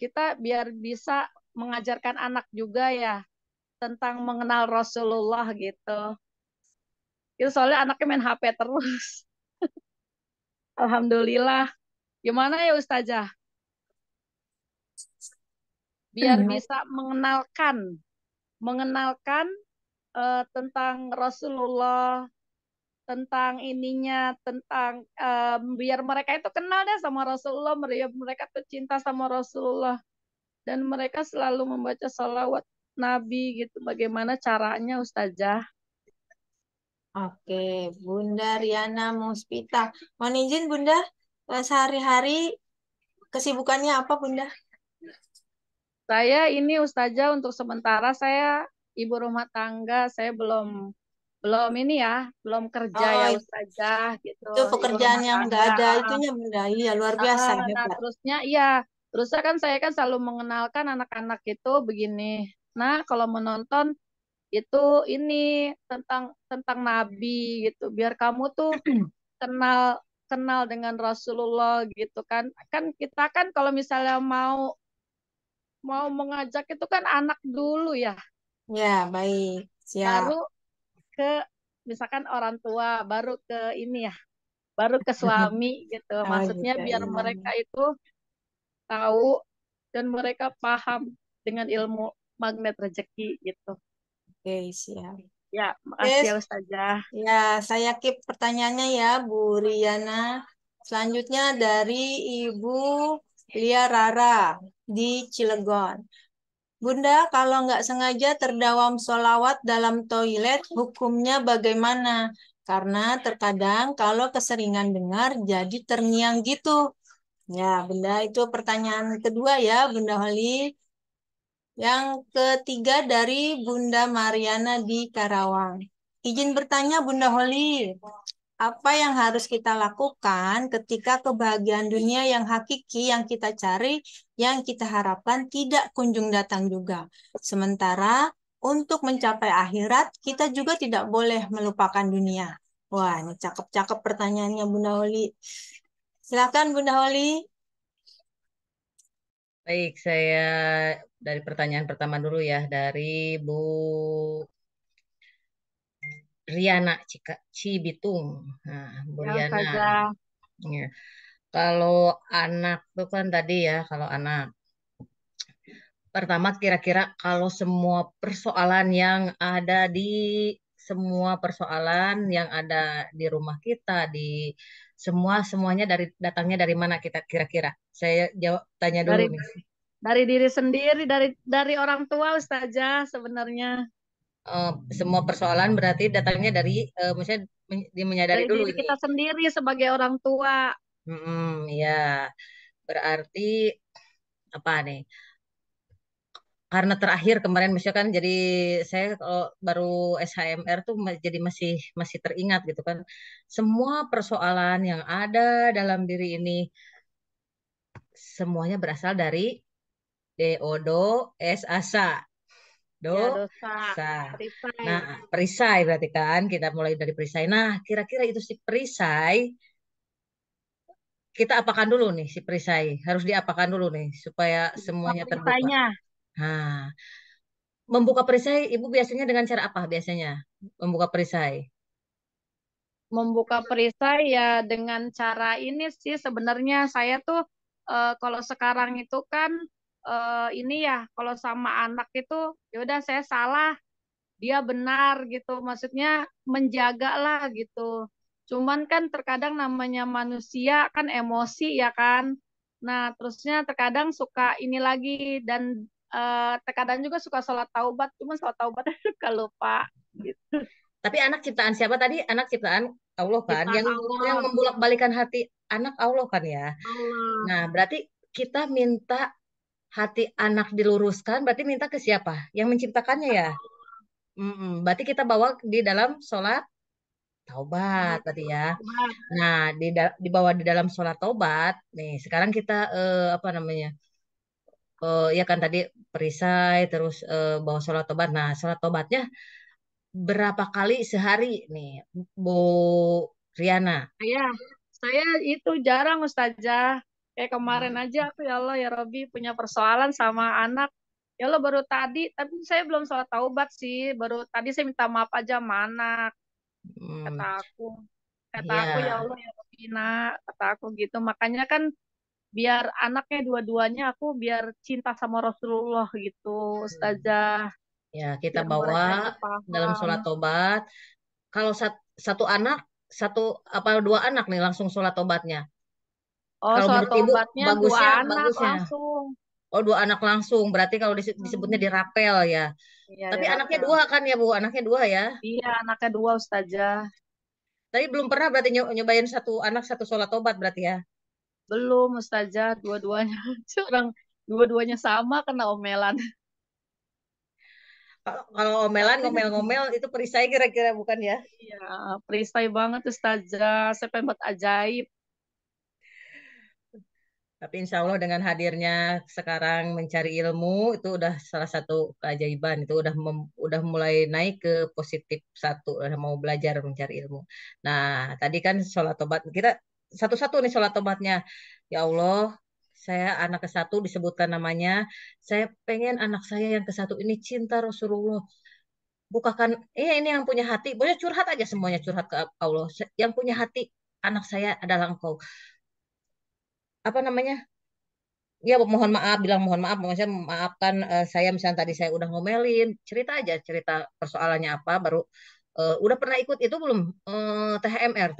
kita biar bisa mengajarkan anak juga ya tentang mengenal Rasulullah gitu. Itu soalnya anaknya main HP terus. Alhamdulillah. Gimana ya Ustazah? Biar bisa mengenalkan tentang Rasulullah tentang ininya, tentang biar mereka itu kenal deh sama Rasulullah, mereka tuh cinta sama Rasulullah, dan mereka selalu membaca salawat Nabi gitu. Bagaimana caranya, Ustazah? Oke, Bunda Riana Muspita. Mohon izin Bunda, sehari-hari kesibukannya apa Bunda? Saya ini Ustazah untuk sementara saya ibu rumah tangga, saya belum belum ini ya, belum kerja Oh, ya Ustazah gitu, itu ibu pekerjaan rumah yang nggak tangga. ada itunya Bunda. Iya, luar biasa, Nah, hebat. terusnya iya, terusnya kan saya kan selalu mengenalkan anak-anak itu begini. Nah, kalau menonton itu ini tentang tentang Nabi gitu, biar kamu tuh kenal kenal dengan Rasulullah gitu kan. Kan kita kan kalau misalnya mau mau mengajak itu kan anak dulu ya, Ya, baik. Siap. baru ke misalkan orang tua, baru ke ini ya, baru ke suami gitu. Oh, Maksudnya gitu. biar Iya. mereka itu tahu dan mereka paham dengan ilmu magnet rezeki gitu. Oke, siap. Ya, makasih Yes. ya Ustazah. Ya, saya keep pertanyaannya ya, Bu Riana. Selanjutnya dari Ibu Lia Rara di Cilegon. Bunda, kalau nggak sengaja terdawam sholawat dalam toilet, hukumnya bagaimana? Karena terkadang kalau keseringan dengar, jadi terngiang gitu. Ya, Bunda, itu pertanyaan kedua ya, Bunda Holly. Yang ketiga dari Bunda Mariana di Karawang. Izin bertanya, Bunda Holly, apa yang harus kita lakukan ketika kebahagiaan dunia yang hakiki yang kita cari, yang kita harapkan tidak kunjung datang juga. Sementara untuk mencapai akhirat, kita juga tidak boleh melupakan dunia. Wah, ini cakep-cakep pertanyaannya Bunda Holly. Silakan Bunda Holly. Baik, saya dari pertanyaan pertama dulu ya, dari Bu Riana Cibitung. Nah, Bu Ya Riana. Ustazah. Ya. Kalau anak tuh kan tadi ya, kalau anak. Pertama, kira-kira kalau semua persoalan yang ada di semua persoalan yang ada di rumah kita, di semuanya datangnya dari mana kita kira-kira? Saya jawab tanya dulu Dari nih. dari diri sendiri, dari orang tua Ustazah sebenarnya. Semua persoalan berarti datangnya dari misalnya dia menyadari Dari dulu diri ini. kita sendiri sebagai orang tua. Ya, berarti apa nih? Karena terakhir kemarin misalkan jadi saya kalau baru SHMR tuh jadi masih masih teringat gitu kan. Semua persoalan yang ada dalam diri ini semuanya berasal dari DODO S asa. Do Ya dosa, sa. perisai. Nah, perisai berarti kan kita mulai dari perisai. Nah, kira-kira itu si perisai kita apakan dulu nih si perisai. Harus diapakan dulu nih supaya Buka semuanya terbuka. perisainya. Nah, membuka perisai ibu biasanya dengan cara apa biasanya? Membuka perisai. Membuka perisai ya dengan cara ini sih sebenarnya saya tuh kalau sekarang itu kan ini ya kalau sama anak itu ya udah saya salah dia benar gitu maksudnya menjaga lah gitu cuman kan terkadang namanya manusia kan emosi ya kan nah terusnya terkadang suka ini lagi dan terkadang juga suka sholat taubat cuman sholat taubatnya suka lupa gitu Tapi anak ciptaan siapa tadi? Anak ciptaan Allah kan, ciptaan yang Allah membolak-balikan hati anak Allah kan ya. Allah Nah, berarti kita minta hati anak diluruskan, berarti minta ke siapa? Yang menciptakannya ya. Berarti kita bawa di dalam sholat taubat berarti ya. taubat Nah, dibawa di dalam sholat taubat. Nih, sekarang kita apa namanya? Ya kan tadi perisai, terus bawa sholat taubat. Nah, sholat taubatnya berapa kali sehari nih, Bu Riana? saya saya itu jarang Ustazah. Kayak kemarin aja aku ya Allah ya Robi punya persoalan sama anak. Ya Allah baru tadi, tapi saya belum sholat taubat sih. Baru tadi saya minta maaf aja sama anak. Kata Hmm, aku. Kata aku ya ya, Allah ya Robi nak. Kata aku gitu. Makanya kan biar anaknya dua-duanya aku biar cinta sama Rasulullah gitu Ustazah. ya kita Biar bawa mereka itu dalam paham. sholat tobat. Kalau satu anak satu apa dua anak nih langsung sholat tobatnya. Oh, Kalau sholat menurut ibu tobatnya dua bagusnya anak bagusnya. langsung. Oh, dua anak langsung. Berarti kalau disebutnya Hmm. dirapel ya. Iya, Tapi anaknya dirapel. dua kan ya Bu? Anaknya dua ya. Iya, anaknya dua Ustazah. Tapi belum pernah berarti nyobain satu anak satu sholat tobat berarti ya. Belum Ustazah, dua-duanya orang dua-duanya sama kena omelan. Kalau omelan ngomel-ngomel itu perisai kira-kira bukan ya? Iya, perisai banget Ustazah. Saya pengen buat ajaib. Tapi insya Allah dengan hadirnya sekarang mencari ilmu itu udah salah satu keajaiban. Itu udah mulai naik ke positif satu, udah mau belajar mencari ilmu. Nah, tadi kan sholat tobat kita satu-satu nih sholat tobatnya. Ya Allah, saya anak ke satu disebutkan namanya. Saya pengen anak saya yang ke satu ini cinta Rasulullah. Bukakan, ini yang punya hati. Boleh curhat aja semuanya curhat ke Allah. Yang punya hati anak saya adalah engkau. Apa namanya? Ya mohon maaf bilang mohon maaf maksudnya maafkan saya misalnya tadi saya udah ngomelin cerita aja cerita persoalannya apa baru udah pernah ikut itu belum THMR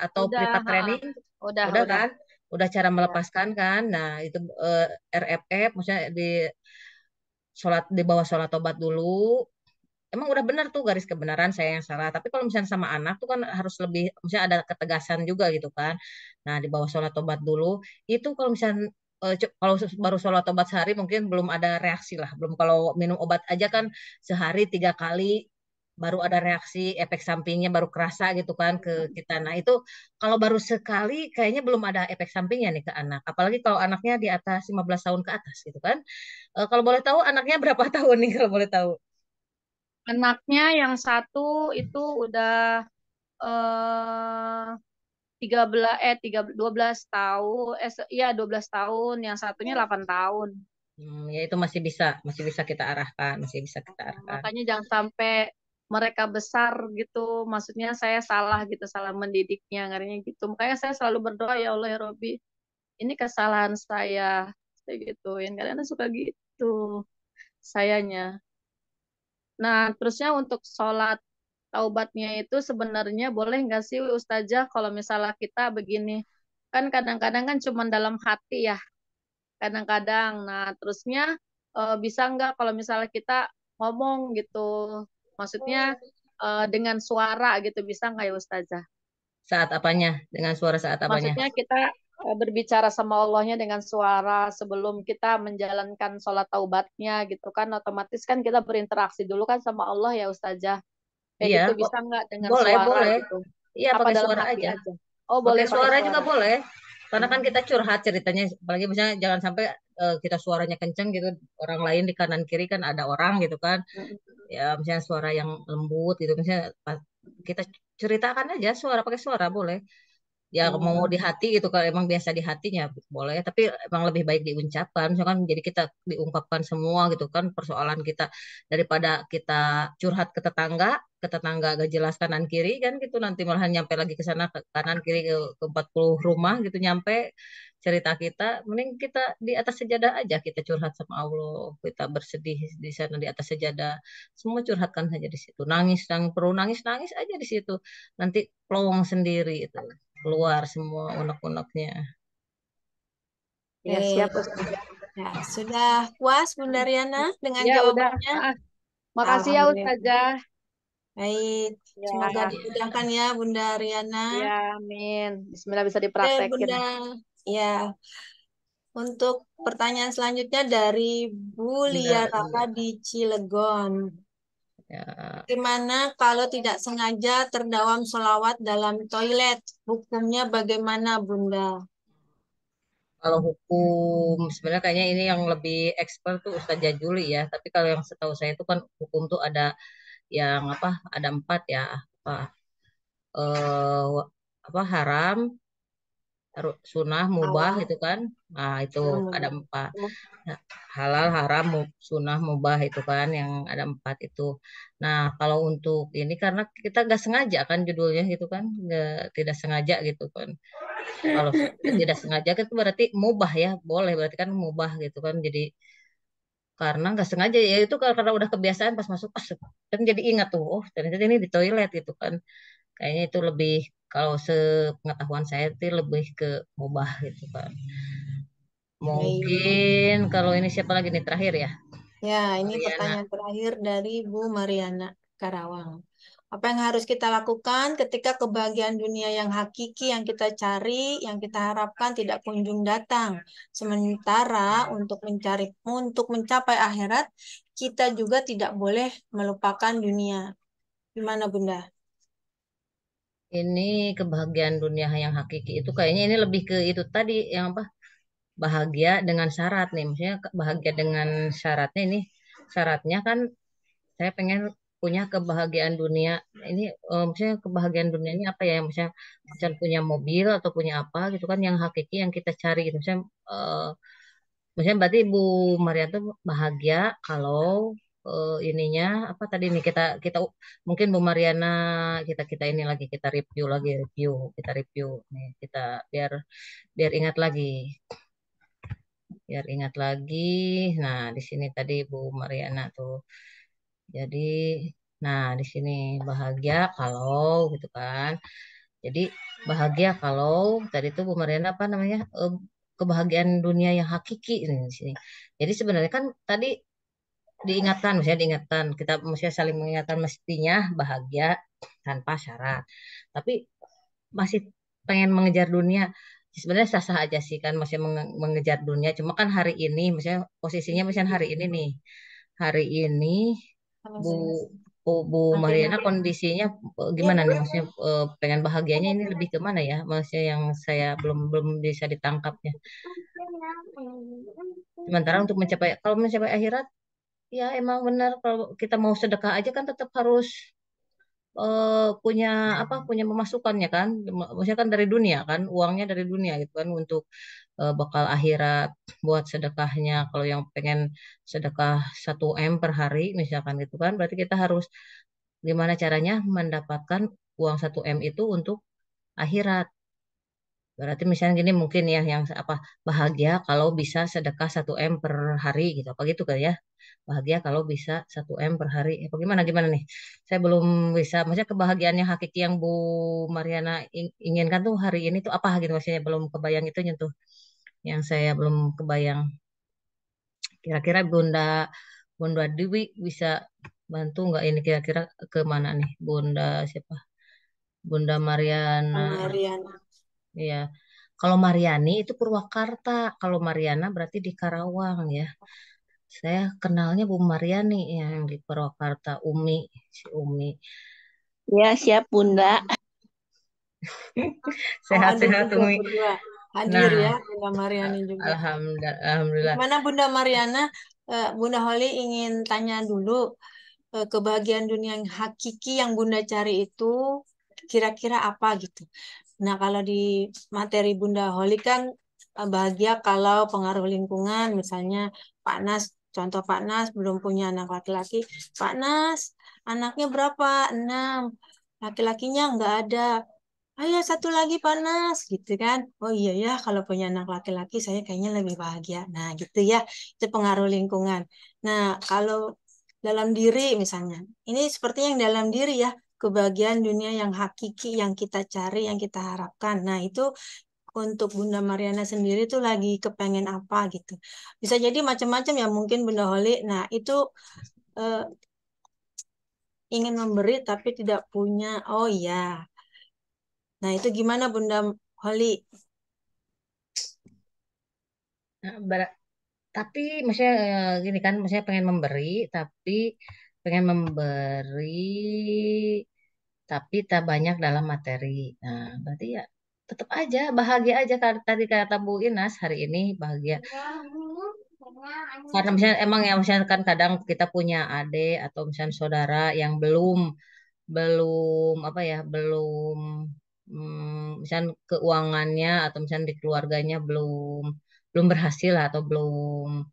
atau Udah, privat training udah udah. kan udah cara Ya. melepaskan kan nah itu RFF maksudnya di bawah sholat tobat dulu emang udah benar tuh garis kebenaran saya yang salah. Tapi kalau misalnya sama anak tuh kan harus lebih, misalnya ada ketegasan juga gitu kan. Nah di bawah sholat tobat dulu, itu kalau misalnya kalau baru sholat tobat sehari mungkin belum ada reaksi lah. Belum kalau minum obat aja kan sehari 3 kali baru ada reaksi efek sampingnya baru kerasa gitu kan ke kita. Nah itu kalau baru sekali kayaknya belum ada efek sampingnya nih ke anak. Apalagi kalau anaknya di atas 15 tahun ke atas gitu kan. Kalau boleh tahu anaknya berapa tahun nih kalau boleh tahu? Anaknya yang satu itu udah eh 13 12 tahun ya 12 tahun, yang satunya 8 tahun. Ya itu masih bisa kita arahkan, masih bisa kita arahkan. Makanya jangan sampai mereka besar gitu. Maksudnya saya salah gitu, salah mendidiknya, ngarinya gitu. Makanya saya selalu berdoa, ya Allah ya Robi, ini kesalahan saya gituin. Karena suka gitu sayanya. Nah, terusnya untuk sholat taubatnya itu sebenarnya boleh nggak sih Ustazah kalau misalnya kita begini, kan kadang-kadang kan cuma dalam hati ya, kadang-kadang. Nah, terusnya bisa nggak kalau misalnya kita ngomong gitu, maksudnya dengan suara gitu, bisa nggak ya Ustazah? Saat apanya? Dengan suara saat apanya? Maksudnya kita berbicara sama Allahnya dengan suara sebelum kita menjalankan sholat taubatnya gitu kan, otomatis kan kita berinteraksi dulu kan sama Allah ya Ustazah. Kayak Iya, gitu bisa nggak dengan boleh, suara boleh. gitu? Iya, Apa pakai dalam suara hati aja. aja? Oh, boleh Pakai pakai suara juga suara. boleh. Karena kan Hmm. kita curhat ceritanya, apalagi misalnya jangan sampai kita suaranya kenceng gitu, orang lain di kanan kiri kan ada orang gitu kan. Ya, misalnya suara yang lembut gitu, misalnya kita ceritakan aja suara pakai suara boleh. Ya mau Hmm. di hati gitu kalau emang biasa di hatinya boleh tapi emang lebih baik diucapkan misalkan jadi kita diungkapkan semua gitu kan persoalan kita daripada kita curhat ke tetangga gak jelas kanan kiri kan gitu nanti malahan nyampe lagi ke sana ke kanan kiri ke 40 rumah gitu nyampe cerita kita mending kita di atas sejadah aja kita curhat sama Allah kita bersedih di sana di atas sejadah semua curhatkan saja di situ nangis nangis perlu nangis nangis aja di situ nanti plong sendiri itu keluar semua unek-uneknya. Ya siap Oke. Ustazah. Ya, sudah puas Bunda Riana dengan Ya udah. jawabannya? Makasih ya Alhamdulillah. Ustazah. Baik, semoga Ya, dimudahkan ya Bunda Riana. ya, amin. Bismillah bisa Oke dipraktekin. Bunda, ya untuk pertanyaan selanjutnya dari Bu Lia Enggak, Raka enggak. di Cilegon. Ya, Bagaimana kalau tidak sengaja terdawam sholawat dalam toilet? Hukumnya bagaimana Bunda? kalau hukum sebenarnya kayaknya ini yang lebih expert tuh Ustazah Juli ya. Tapi kalau yang setahu saya itu kan hukum tuh ada yang apa? Ada 4 ya. Apa? Eh, apa haram, sunnah, mubah Halal. itu kan? Nah itu ada Hmm. 4. Nah, halal, haram, sunnah, mubah itu kan yang ada 4 itu. Nah, kalau untuk ini karena kita nggak sengaja kan judulnya gitu kan, nggak tidak sengaja gitu kan. Kalau tidak sengaja kan itu berarti mubah ya, boleh berarti kan mubah gitu kan. Jadi karena nggak sengaja ya itu karena udah kebiasaan pas masuk kan jadi ingat tuh, oh ternyata ini di toilet gitu kan. Kayaknya itu lebih kalau sepengetahuan saya itu lebih ke mubah gitu kan. Baik. Mungkin kalau ini siapa lagi nih terakhir ya? Ya, ini Mariana. pertanyaan terakhir dari Bu Mariana Karawang. Apa yang harus kita lakukan ketika kebahagiaan dunia yang hakiki yang kita cari, yang kita harapkan tidak kunjung datang? Sementara untuk mencapai akhirat, kita juga tidak boleh melupakan dunia. Gimana, Bunda? Ini kebahagiaan dunia yang hakiki itu kayaknya ini lebih ke itu tadi yang apa? Bahagia dengan syarat nih. Maksudnya bahagia dengan syaratnya ini syaratnya kan saya pengen punya kebahagiaan dunia. Ini maksudnya kebahagiaan dunia ini apa ya? Misalnya punya mobil atau punya apa gitu kan yang hakiki yang kita cari gitu. Misalnya berarti Bu Maria tuh bahagia kalau ininya apa tadi nih kita kita mungkin Bu Mariana kita kita ini lagi kita review nih kita biar biar ingat lagi biar ingat lagi. Nah di sini tadi Bu Mariana tuh jadi nah di sini bahagia kalau gitu kan. Jadi bahagia kalau tadi tuh Bu Mariana apa namanya kebahagiaan dunia yang hakiki ini di sini. Jadi sebenarnya kan tadi diingatkan, misalnya diingatkan kita mesti saling mengingatkan mestinya bahagia tanpa syarat. Tapi masih pengen mengejar dunia. Sebenarnya sah-sah aja sih kan masih mengejar dunia. Cuma kan hari ini, misalnya posisinya misalnya hari ini nih, hari ini Kalau Bu saya Bu Mariana kondisinya gimana nih? Maksudnya pengen bahagianya ini lebih ke mana ya? Maksudnya yang saya belum belum bisa ditangkapnya. Sementara untuk mencapai kalau mencapai akhirat, ya emang benar kalau kita mau sedekah aja kan tetap harus punya apa? Punya pemasukannya kan? Maksudnya kan dari dunia kan, uangnya dari dunia gitu kan untuk bakal akhirat buat sedekahnya. Kalau yang pengen sedekah 1 M per hari misalkan gitu kan, berarti kita harus gimana caranya mendapatkan uang 1 M itu untuk akhirat. Berarti misalnya gini mungkin ya yang apa bahagia kalau bisa sedekah 1 M per hari gitu. Apa gitu kan ya? Bahagia kalau bisa 1 M per hari. Apa gimana gimana nih? Saya belum bisa. Maksudnya kebahagiaan yang hakiki yang Bu Mariana inginkan tuh hari ini tuh apa gitu maksudnya belum kebayang itu nyentuh. Yang saya belum kebayang. Kira-kira Bunda Dewi bisa bantu nggak ini kira-kira ke mana nih Bunda siapa? Bunda Mariana. Mariana. Iya. Kalau Mariani itu Purwakarta. Kalau Mariana berarti di Karawang ya. Saya kenalnya Bu Mariani yang di Purwakarta. Umi, si Umi. Ya, siap Bunda. Oh, ada Sehat-sehat juga Umi. berdua hadir Nah, ya, Bunda Mariani juga. Alhamdulillah. Alhamdulillah. Gimana Bunda Mariana? Bunda Holly ingin tanya dulu, kebahagiaan dunia yang hakiki yang Bunda cari itu kira-kira apa gitu. Nah, kalau di materi Bunda Holly kan bahagia kalau pengaruh lingkungan, misalnya Pak Nas, contoh Pak Nas belum punya anak laki-laki. Pak Nas, anaknya berapa? 6. Laki-lakinya nggak ada. Ayo satu lagi panas gitu kan. Oh iya ya kalau punya anak laki-laki saya kayaknya lebih bahagia. Nah gitu ya. Itu pengaruh lingkungan. Nah kalau dalam diri misalnya. Ini seperti yang dalam diri ya. Kebahagiaan dunia yang hakiki yang kita cari, yang kita harapkan. Nah itu untuk Bunda Mariana sendiri tuh lagi kepengen apa gitu. Bisa jadi macam-macam ya mungkin Bunda Holly. Nah itu eh, ingin memberi tapi tidak punya. Oh iya. Nah itu gimana Bunda Holly? Nah, tapi maksudnya gini kan, maksudnya pengen memberi, tapi pengen memberi, tapi tak banyak dalam materi. Nah, berarti ya tetap aja bahagia aja kan tadi kata Bu Inas hari ini bahagia. Karena misalnya emang ya misalnya kan kadang kita punya adik atau misalnya saudara yang belum belum apa ya belum misalnya keuangannya atau misalnya di keluarganya belum belum berhasil lah, atau belum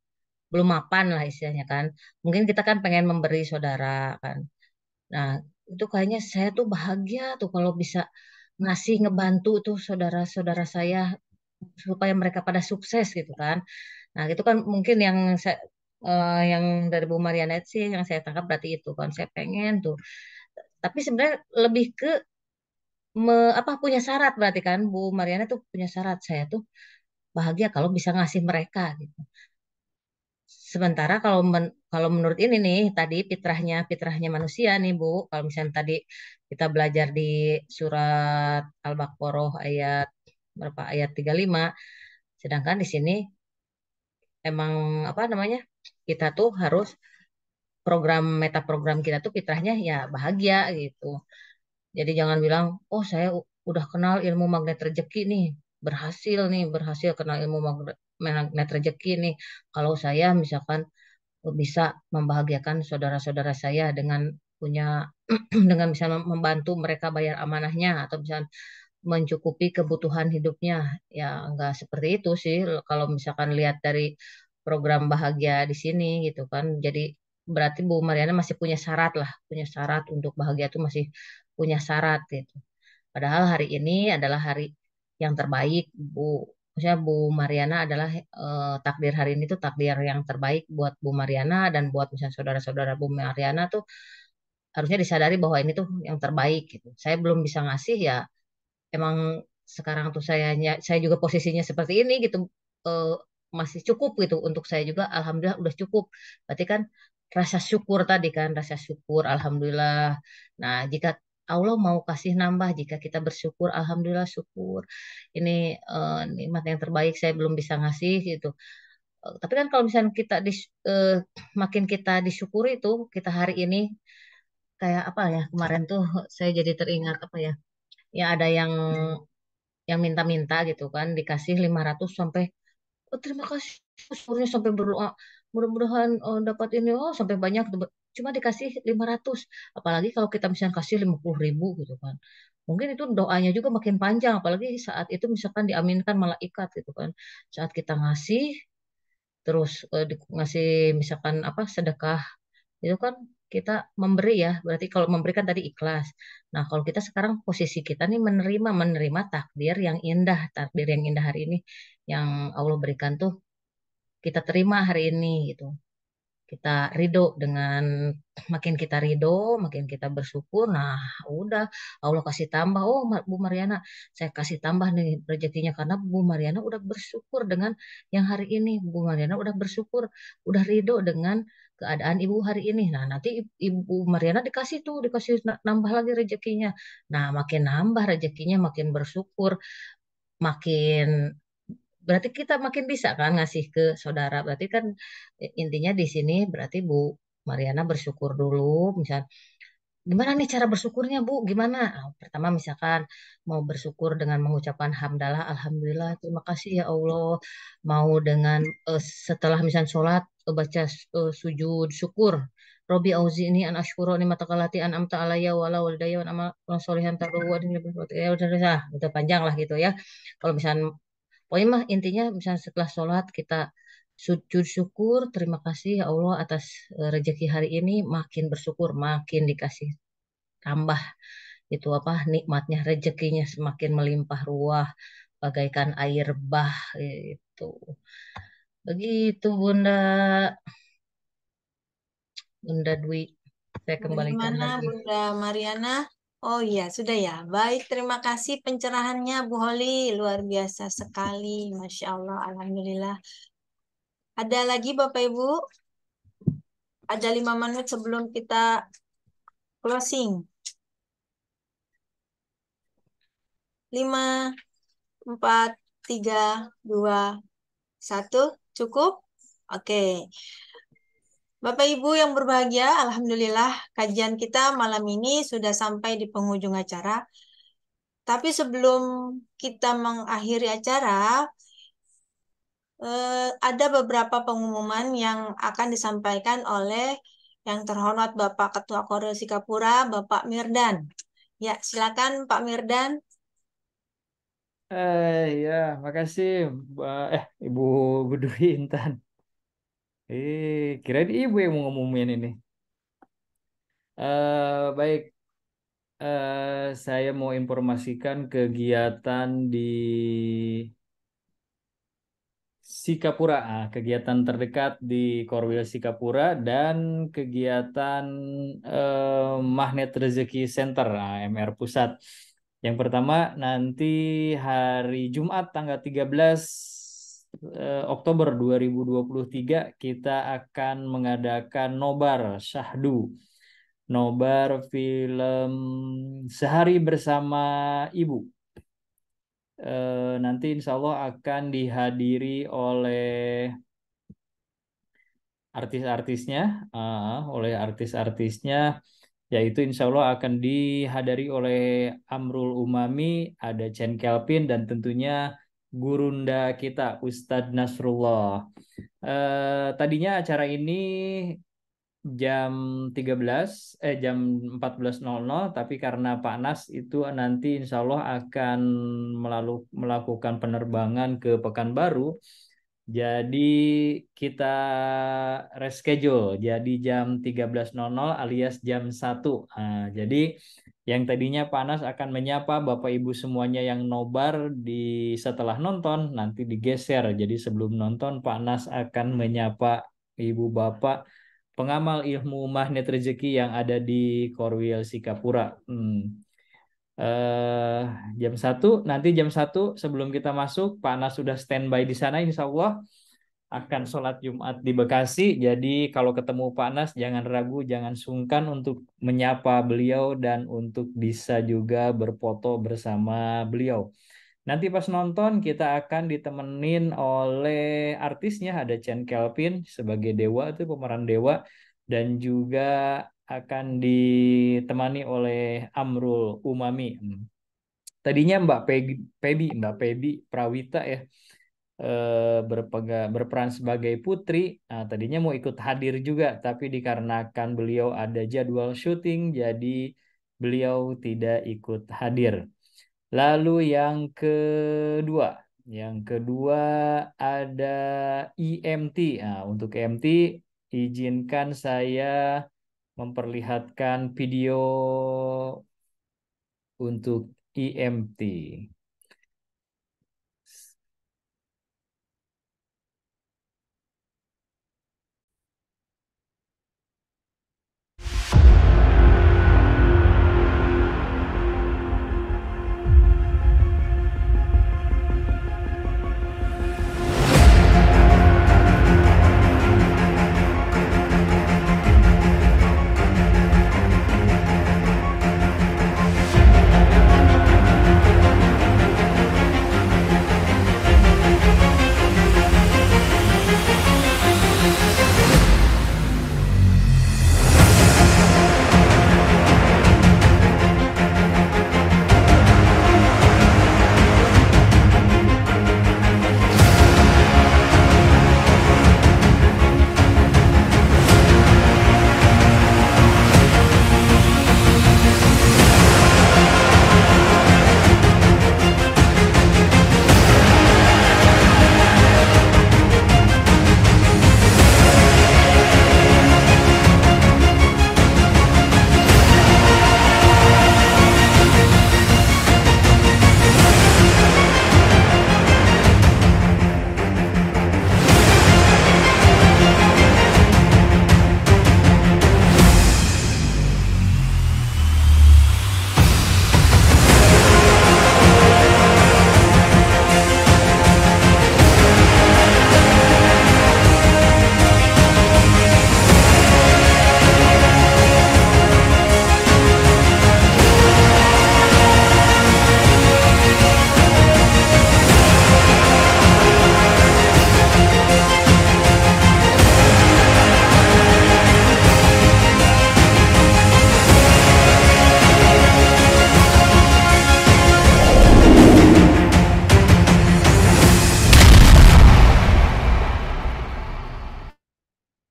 belum mapan lah istilahnya kan. Mungkin kita kan pengen memberi saudara kan. Nah, itu kayaknya saya tuh bahagia tuh kalau bisa ngasih ngebantu tuh saudara-saudara saya supaya mereka pada sukses gitu kan. Nah, itu kan mungkin yang dari Bu Mariana sih yang saya tangkap berarti itu kan saya pengen tuh. Tapi sebenarnya lebih ke punya syarat berarti kan Bu Mariana tuh punya syarat saya tuh bahagia kalau bisa ngasih mereka gitu. Sementara kalau menurut ini nih tadi fitrahnya manusia nih Bu, kalau misalnya tadi kita belajar di surat Al-Baqarah ayat berapa ayat 35, sedangkan di sini emang apa namanya? Kita tuh harus meta program kita tuh fitrahnya ya bahagia gitu. Jadi jangan bilang, oh saya udah kenal ilmu magnet rezeki berhasil kenal ilmu magnet rezeki nih. Kalau saya misalkan bisa membahagiakan saudara-saudara saya dengan punya dengan bisa membantu mereka bayar amanahnya atau bisa mencukupi kebutuhan hidupnya. Ya enggak seperti itu sih kalau misalkan lihat dari program bahagia di sini gitu kan. Jadi berarti Bu Mariana masih punya syarat lah, punya syarat untuk bahagia itu masih punya syarat gitu. Padahal hari ini adalah hari yang terbaik, Bu. Maksudnya Bu Mariana adalah takdir hari ini tuh takdir yang terbaik buat Bu Mariana dan buat misalnya saudara-saudara Bu Mariana tuh harusnya disadari bahwa ini tuh yang terbaik gitu. Saya belum bisa ngasih ya, emang sekarang tuh saya juga posisinya seperti ini gitu. Eh, Masih cukup gitu untuk saya juga alhamdulillah udah cukup. Berarti kan rasa syukur tadi kan rasa syukur alhamdulillah. Nah, jika Allah mau kasih nambah jika kita bersyukur alhamdulillah syukur. Ini nikmat yang terbaik saya belum bisa ngasih gitu. Tapi kan kalau misalnya eh, makin kita disyukuri itu kita hari ini kayak apa ya kemarin tuh saya jadi teringat apa ya ya ada yang minta-minta gitu kan dikasih 500 sampai oh, terima kasih syukurnya sampai berdoa mudah-mudahan dapat ini oh sampai banyak cuma dikasih 500 apalagi kalau kita misalnya kasih 50.000 gitu kan mungkin itu doanya juga makin panjang apalagi saat itu misalkan diaminkan malaikat gitu kan saat kita ngasih terus ngasih misalkan apa sedekah itu kan kita memberi ya berarti kalau memberikan tadi ikhlas nah kalau kita sekarang posisi kita nih menerima takdir yang indah hari ini yang Allah berikan tuh kita terima hari ini gitu kita ridho dengan makin kita ridho, makin kita bersyukur. Nah, udah Allah kasih tambah. Oh, Bu Mariana, saya kasih tambah nih rezekinya karena Bu Mariana udah bersyukur dengan yang hari ini. Bu Mariana udah bersyukur, udah ridho dengan keadaan Ibu hari ini. Nah, nanti Ibu Mariana dikasih nambah lagi rezekinya. Nah, makin nambah rezekinya, makin bersyukur, makin berarti kita makin bisa kan ngasih ke saudara. Berarti kan intinya di sini berarti Bu Mariana bersyukur dulu. Misal, gimana nih cara bersyukurnya Bu? Gimana? Nah, pertama misalkan mau bersyukur dengan mengucapkan hamdalah, alhamdulillah, terima kasih ya Allah. Mau dengan setelah misal sholat baca sujud syukur. Robi auzi ini an ashkuro ni matakalati an amta alaya wala walidaya wa amal solihan tahu wa ya udah panjang lah gitu ya. Kalau misalnya pokoknya mah intinya misalnya setelah sholat kita sujud syukur, terima kasih ya Allah atas rezeki hari ini, makin bersyukur, makin dikasih tambah itu apa nikmatnya rezekinya semakin melimpah ruah bagaikan air bah itu. Begitu Bunda Dwi. Saya kembalikan Bagaimana lagi. Bunda Mariana? Oh iya, sudah ya. Baik, terima kasih pencerahannya Bu Holi. Luar biasa sekali. Masya Allah, Alhamdulillah. Ada lagi Bapak Ibu? Ada 5 menit sebelum kita closing. 5, 4, 3, 2, 1. Cukup? Oke. Bapak Ibu yang berbahagia, Alhamdulillah kajian kita malam ini sudah sampai di penghujung acara. Tapi sebelum kita mengakhiri acara, ada beberapa pengumuman yang akan disampaikan oleh yang terhormat Bapak Ketua Koril Sikapura, Bapak Mirdan. Ya, silakan Pak Mirdan. Ya, makasih, Ibu Budwi Intan. Kirain Ibu yang mau ngomongin ini. Baik, saya mau informasikan kegiatan di Sikapura, kegiatan terdekat di Korwil Sikapura dan kegiatan Magnet Rezeki Center, MR Pusat, Yang pertama nanti hari Jumat tanggal 13 Oktober 2023 kita akan mengadakan nobar syahdu. Nobar film Sehari Bersama Ibu. Nanti insya Allah akan dihadiri oleh artis-artisnya, yaitu insya Allah akan dihadiri oleh Amrul Umami, ada Chen Kelvin, dan tentunya gurunda kita Ustadz Nasrullah. Tadinya acara ini jam 14.00, tapi karena Pak Nas itu nanti insya Allah akan melakukan penerbangan ke Pekanbaru, jadi kita reschedule jadi jam 13.00 alias jam 1. Jadi yang tadinya Pak Nas akan menyapa Bapak Ibu semuanya yang nobar setelah nonton, nanti digeser. Jadi sebelum nonton Pak Nas akan menyapa Ibu Bapak pengamal ilmu magnet rezeki yang ada di Korwil Sikapura. Nanti jam 1 sebelum kita masuk, Pak Nas sudah standby di sana, insya Allah akan sholat Jumat di Bekasi. Jadi kalau ketemu Pak Nas jangan ragu, jangan sungkan untuk menyapa beliau dan untuk bisa juga berfoto bersama beliau. Nanti pas nonton kita akan ditemenin oleh artisnya, ada Chen Kelvin sebagai Dewa, itu pemeran Dewa, dan juga akan ditemani oleh Amrul Umami. Tadinya Mbak Pebi Prawita ya, berperan sebagai Putri. Nah, tadinya mau ikut hadir juga, tapi dikarenakan beliau ada jadwal syuting, jadi beliau tidak ikut hadir. Lalu yang kedua ada IMT. Nah, untuk IMT izinkan saya memperlihatkan video untuk IMT.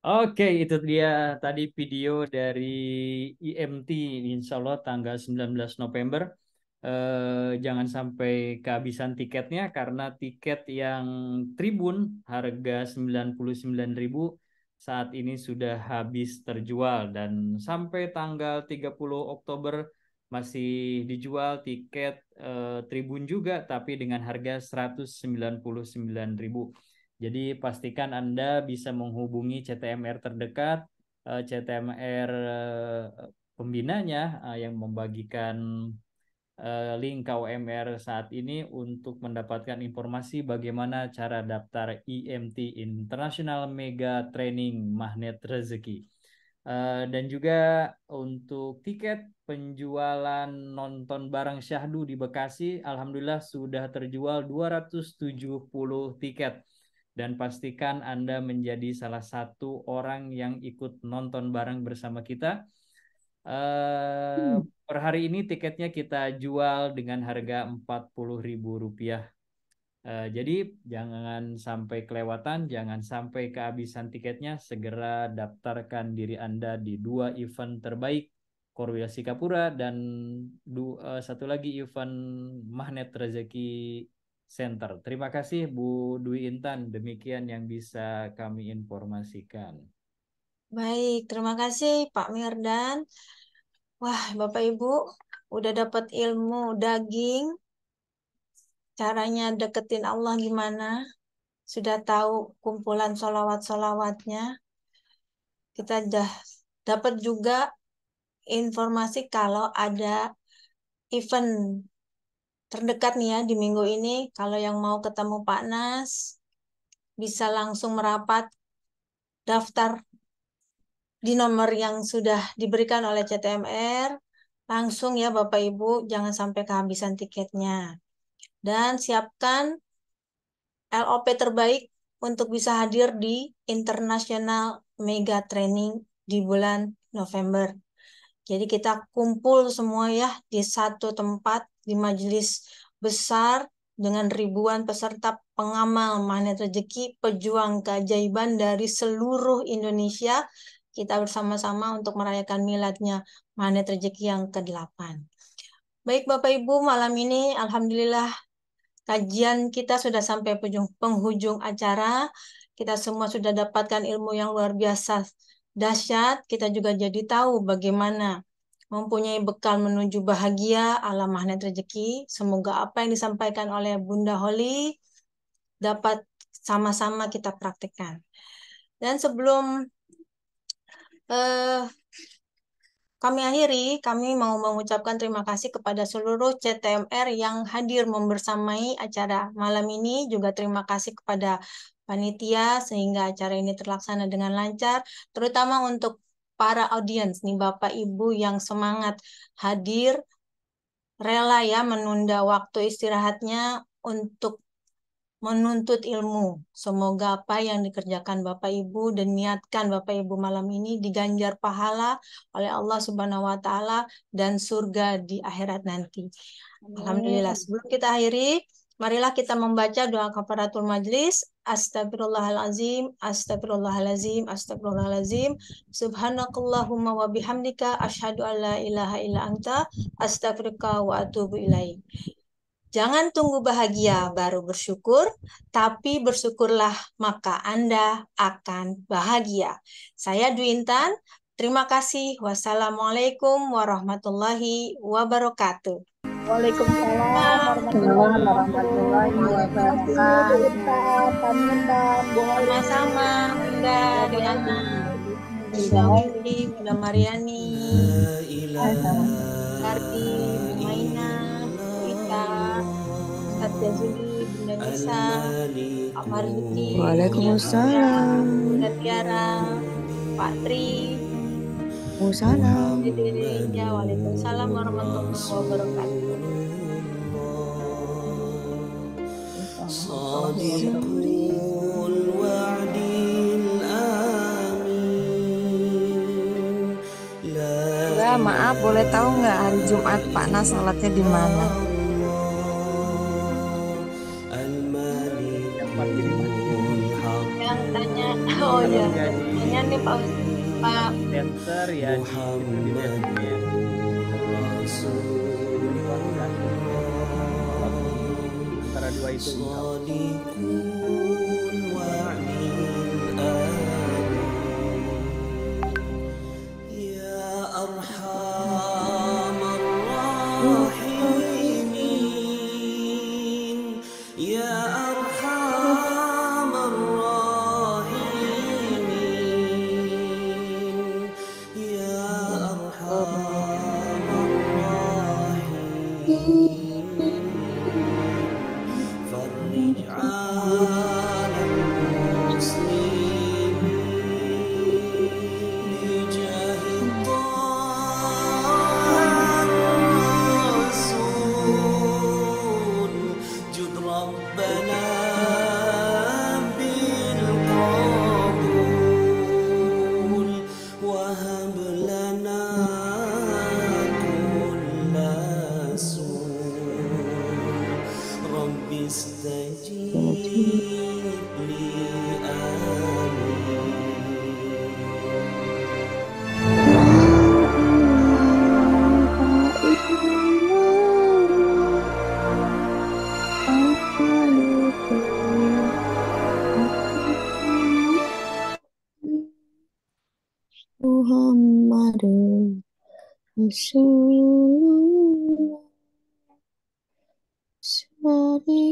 Oke, itu dia tadi video dari IMT, insya Allah tanggal 19 November. Jangan sampai kehabisan tiketnya, karena tiket yang tribun harga 99.000 saat ini sudah habis terjual, dan sampai tanggal 30 Oktober masih dijual tiket tribun juga, tapi dengan harga 199.000. Jadi pastikan Anda bisa menghubungi CTMR terdekat, CTMR pembinanya yang membagikan link KOMR saat ini untuk mendapatkan informasi bagaimana cara daftar IMT International Mega Training Magnet Rezeki. Dan juga untuk tiket penjualan nonton bareng Syahdu di Bekasi, alhamdulillah sudah terjual 270 tiket. Dan pastikan Anda menjadi salah satu orang yang ikut nonton bareng bersama kita. Per hari ini tiketnya kita jual dengan harga Rp40.000. Jadi jangan sampai kelewatan, jangan sampai kehabisan tiketnya. Segera daftarkan diri Anda di 2 event terbaik, Korwil Sikapura dan satu lagi event Magnet Rezeki Center. Terima kasih Bu Dwi Intan, demikian yang bisa kami informasikan. Baik, terima kasih Pak Mirdan. Wah, Bapak Ibu, udah dapat ilmu daging, caranya deketin Allah gimana, sudah tahu kumpulan sholawat-sholawatnya. Kita udah dapat juga informasi kalau ada event terdekat nih ya di minggu ini. Kalau yang mau ketemu Pak Nas, bisa langsung merapat daftar di nomor yang sudah diberikan oleh CTMR. Langsung ya Bapak Ibu, jangan sampai kehabisan tiketnya. Dan siapkan LOP terbaik untuk bisa hadir di International Mega Training di bulan November. Jadi kita kumpul semua ya di satu tempat di majelis besar dengan ribuan peserta pengamal Magnet Rezeki, pejuang keajaiban dari seluruh Indonesia. Kita bersama-sama untuk merayakan miladnya Magnet Rezeki yang ke-8. Baik Bapak Ibu, malam ini alhamdulillah kajian kita sudah sampai penghujung acara. Kita semua sudah dapatkan ilmu yang luar biasa dahsyat. Kita juga jadi tahu bagaimana mempunyai bekal menuju bahagia ala Magnet Rezeki. Semoga apa yang disampaikan oleh Bunda Holly dapat sama-sama kita praktikkan. Dan sebelum kami akhiri, kami mau mengucapkan terima kasih kepada seluruh CTMR yang hadir membersamai acara malam ini. Juga terima kasih kepada panitia sehingga acara ini terlaksana dengan lancar. Terutama untuk para audiens nih Bapak Ibu yang semangat hadir, rela ya menunda waktu istirahatnya untuk menuntut ilmu. Semoga apa yang dikerjakan Bapak Ibu dan niatkan Bapak Ibu malam ini diganjar pahala oleh Allah Subhanahu wa taala dan surga di akhirat nanti. Alhamdulillah. Sebelum kita akhiri, marilah kita membaca doa kafaratul majlis. Astagfirullahalazim, astagfirullahalazim, astagfirullahalazim. Subhanakallahumma wa bihamdika asyhadu an la ilaha illa anta astaghfiruka wa atubu ilaik. Jangan tunggu bahagia baru bersyukur, tapi bersyukurlah maka Anda akan bahagia. Saya Dwi Intan, terima kasih. Wassalamualaikum warahmatullahi wabarakatuh. Waalaikumsalam warahmatullahi wabarakatuh. Sama-sama, Bunda Diana, Bunda Widi, Bunda Mariani, Karti, Bunda Maina, Ita, Ustaz Jazuli, Bunda Nisa, Pak Marzuki, Waalaikumsalam. Bunda Tiara, Pak Tri, Waalaikumsalam. ya, Waalaikumsalam warahmatullahi wabarakatuh. Mbak, maaf boleh tahu nggak hari Jumat Pak Nas salatnya di mana? Yang tanya, oh ya, tanya nih Pak Center ya di Facebook ya. Antara dua itu فرج على المسلمين بجاه طه الرسول جد ربنا بالقبول وهب لنا كل سوء رب استجيب لي آمين Muhammad Rasulullah Sholli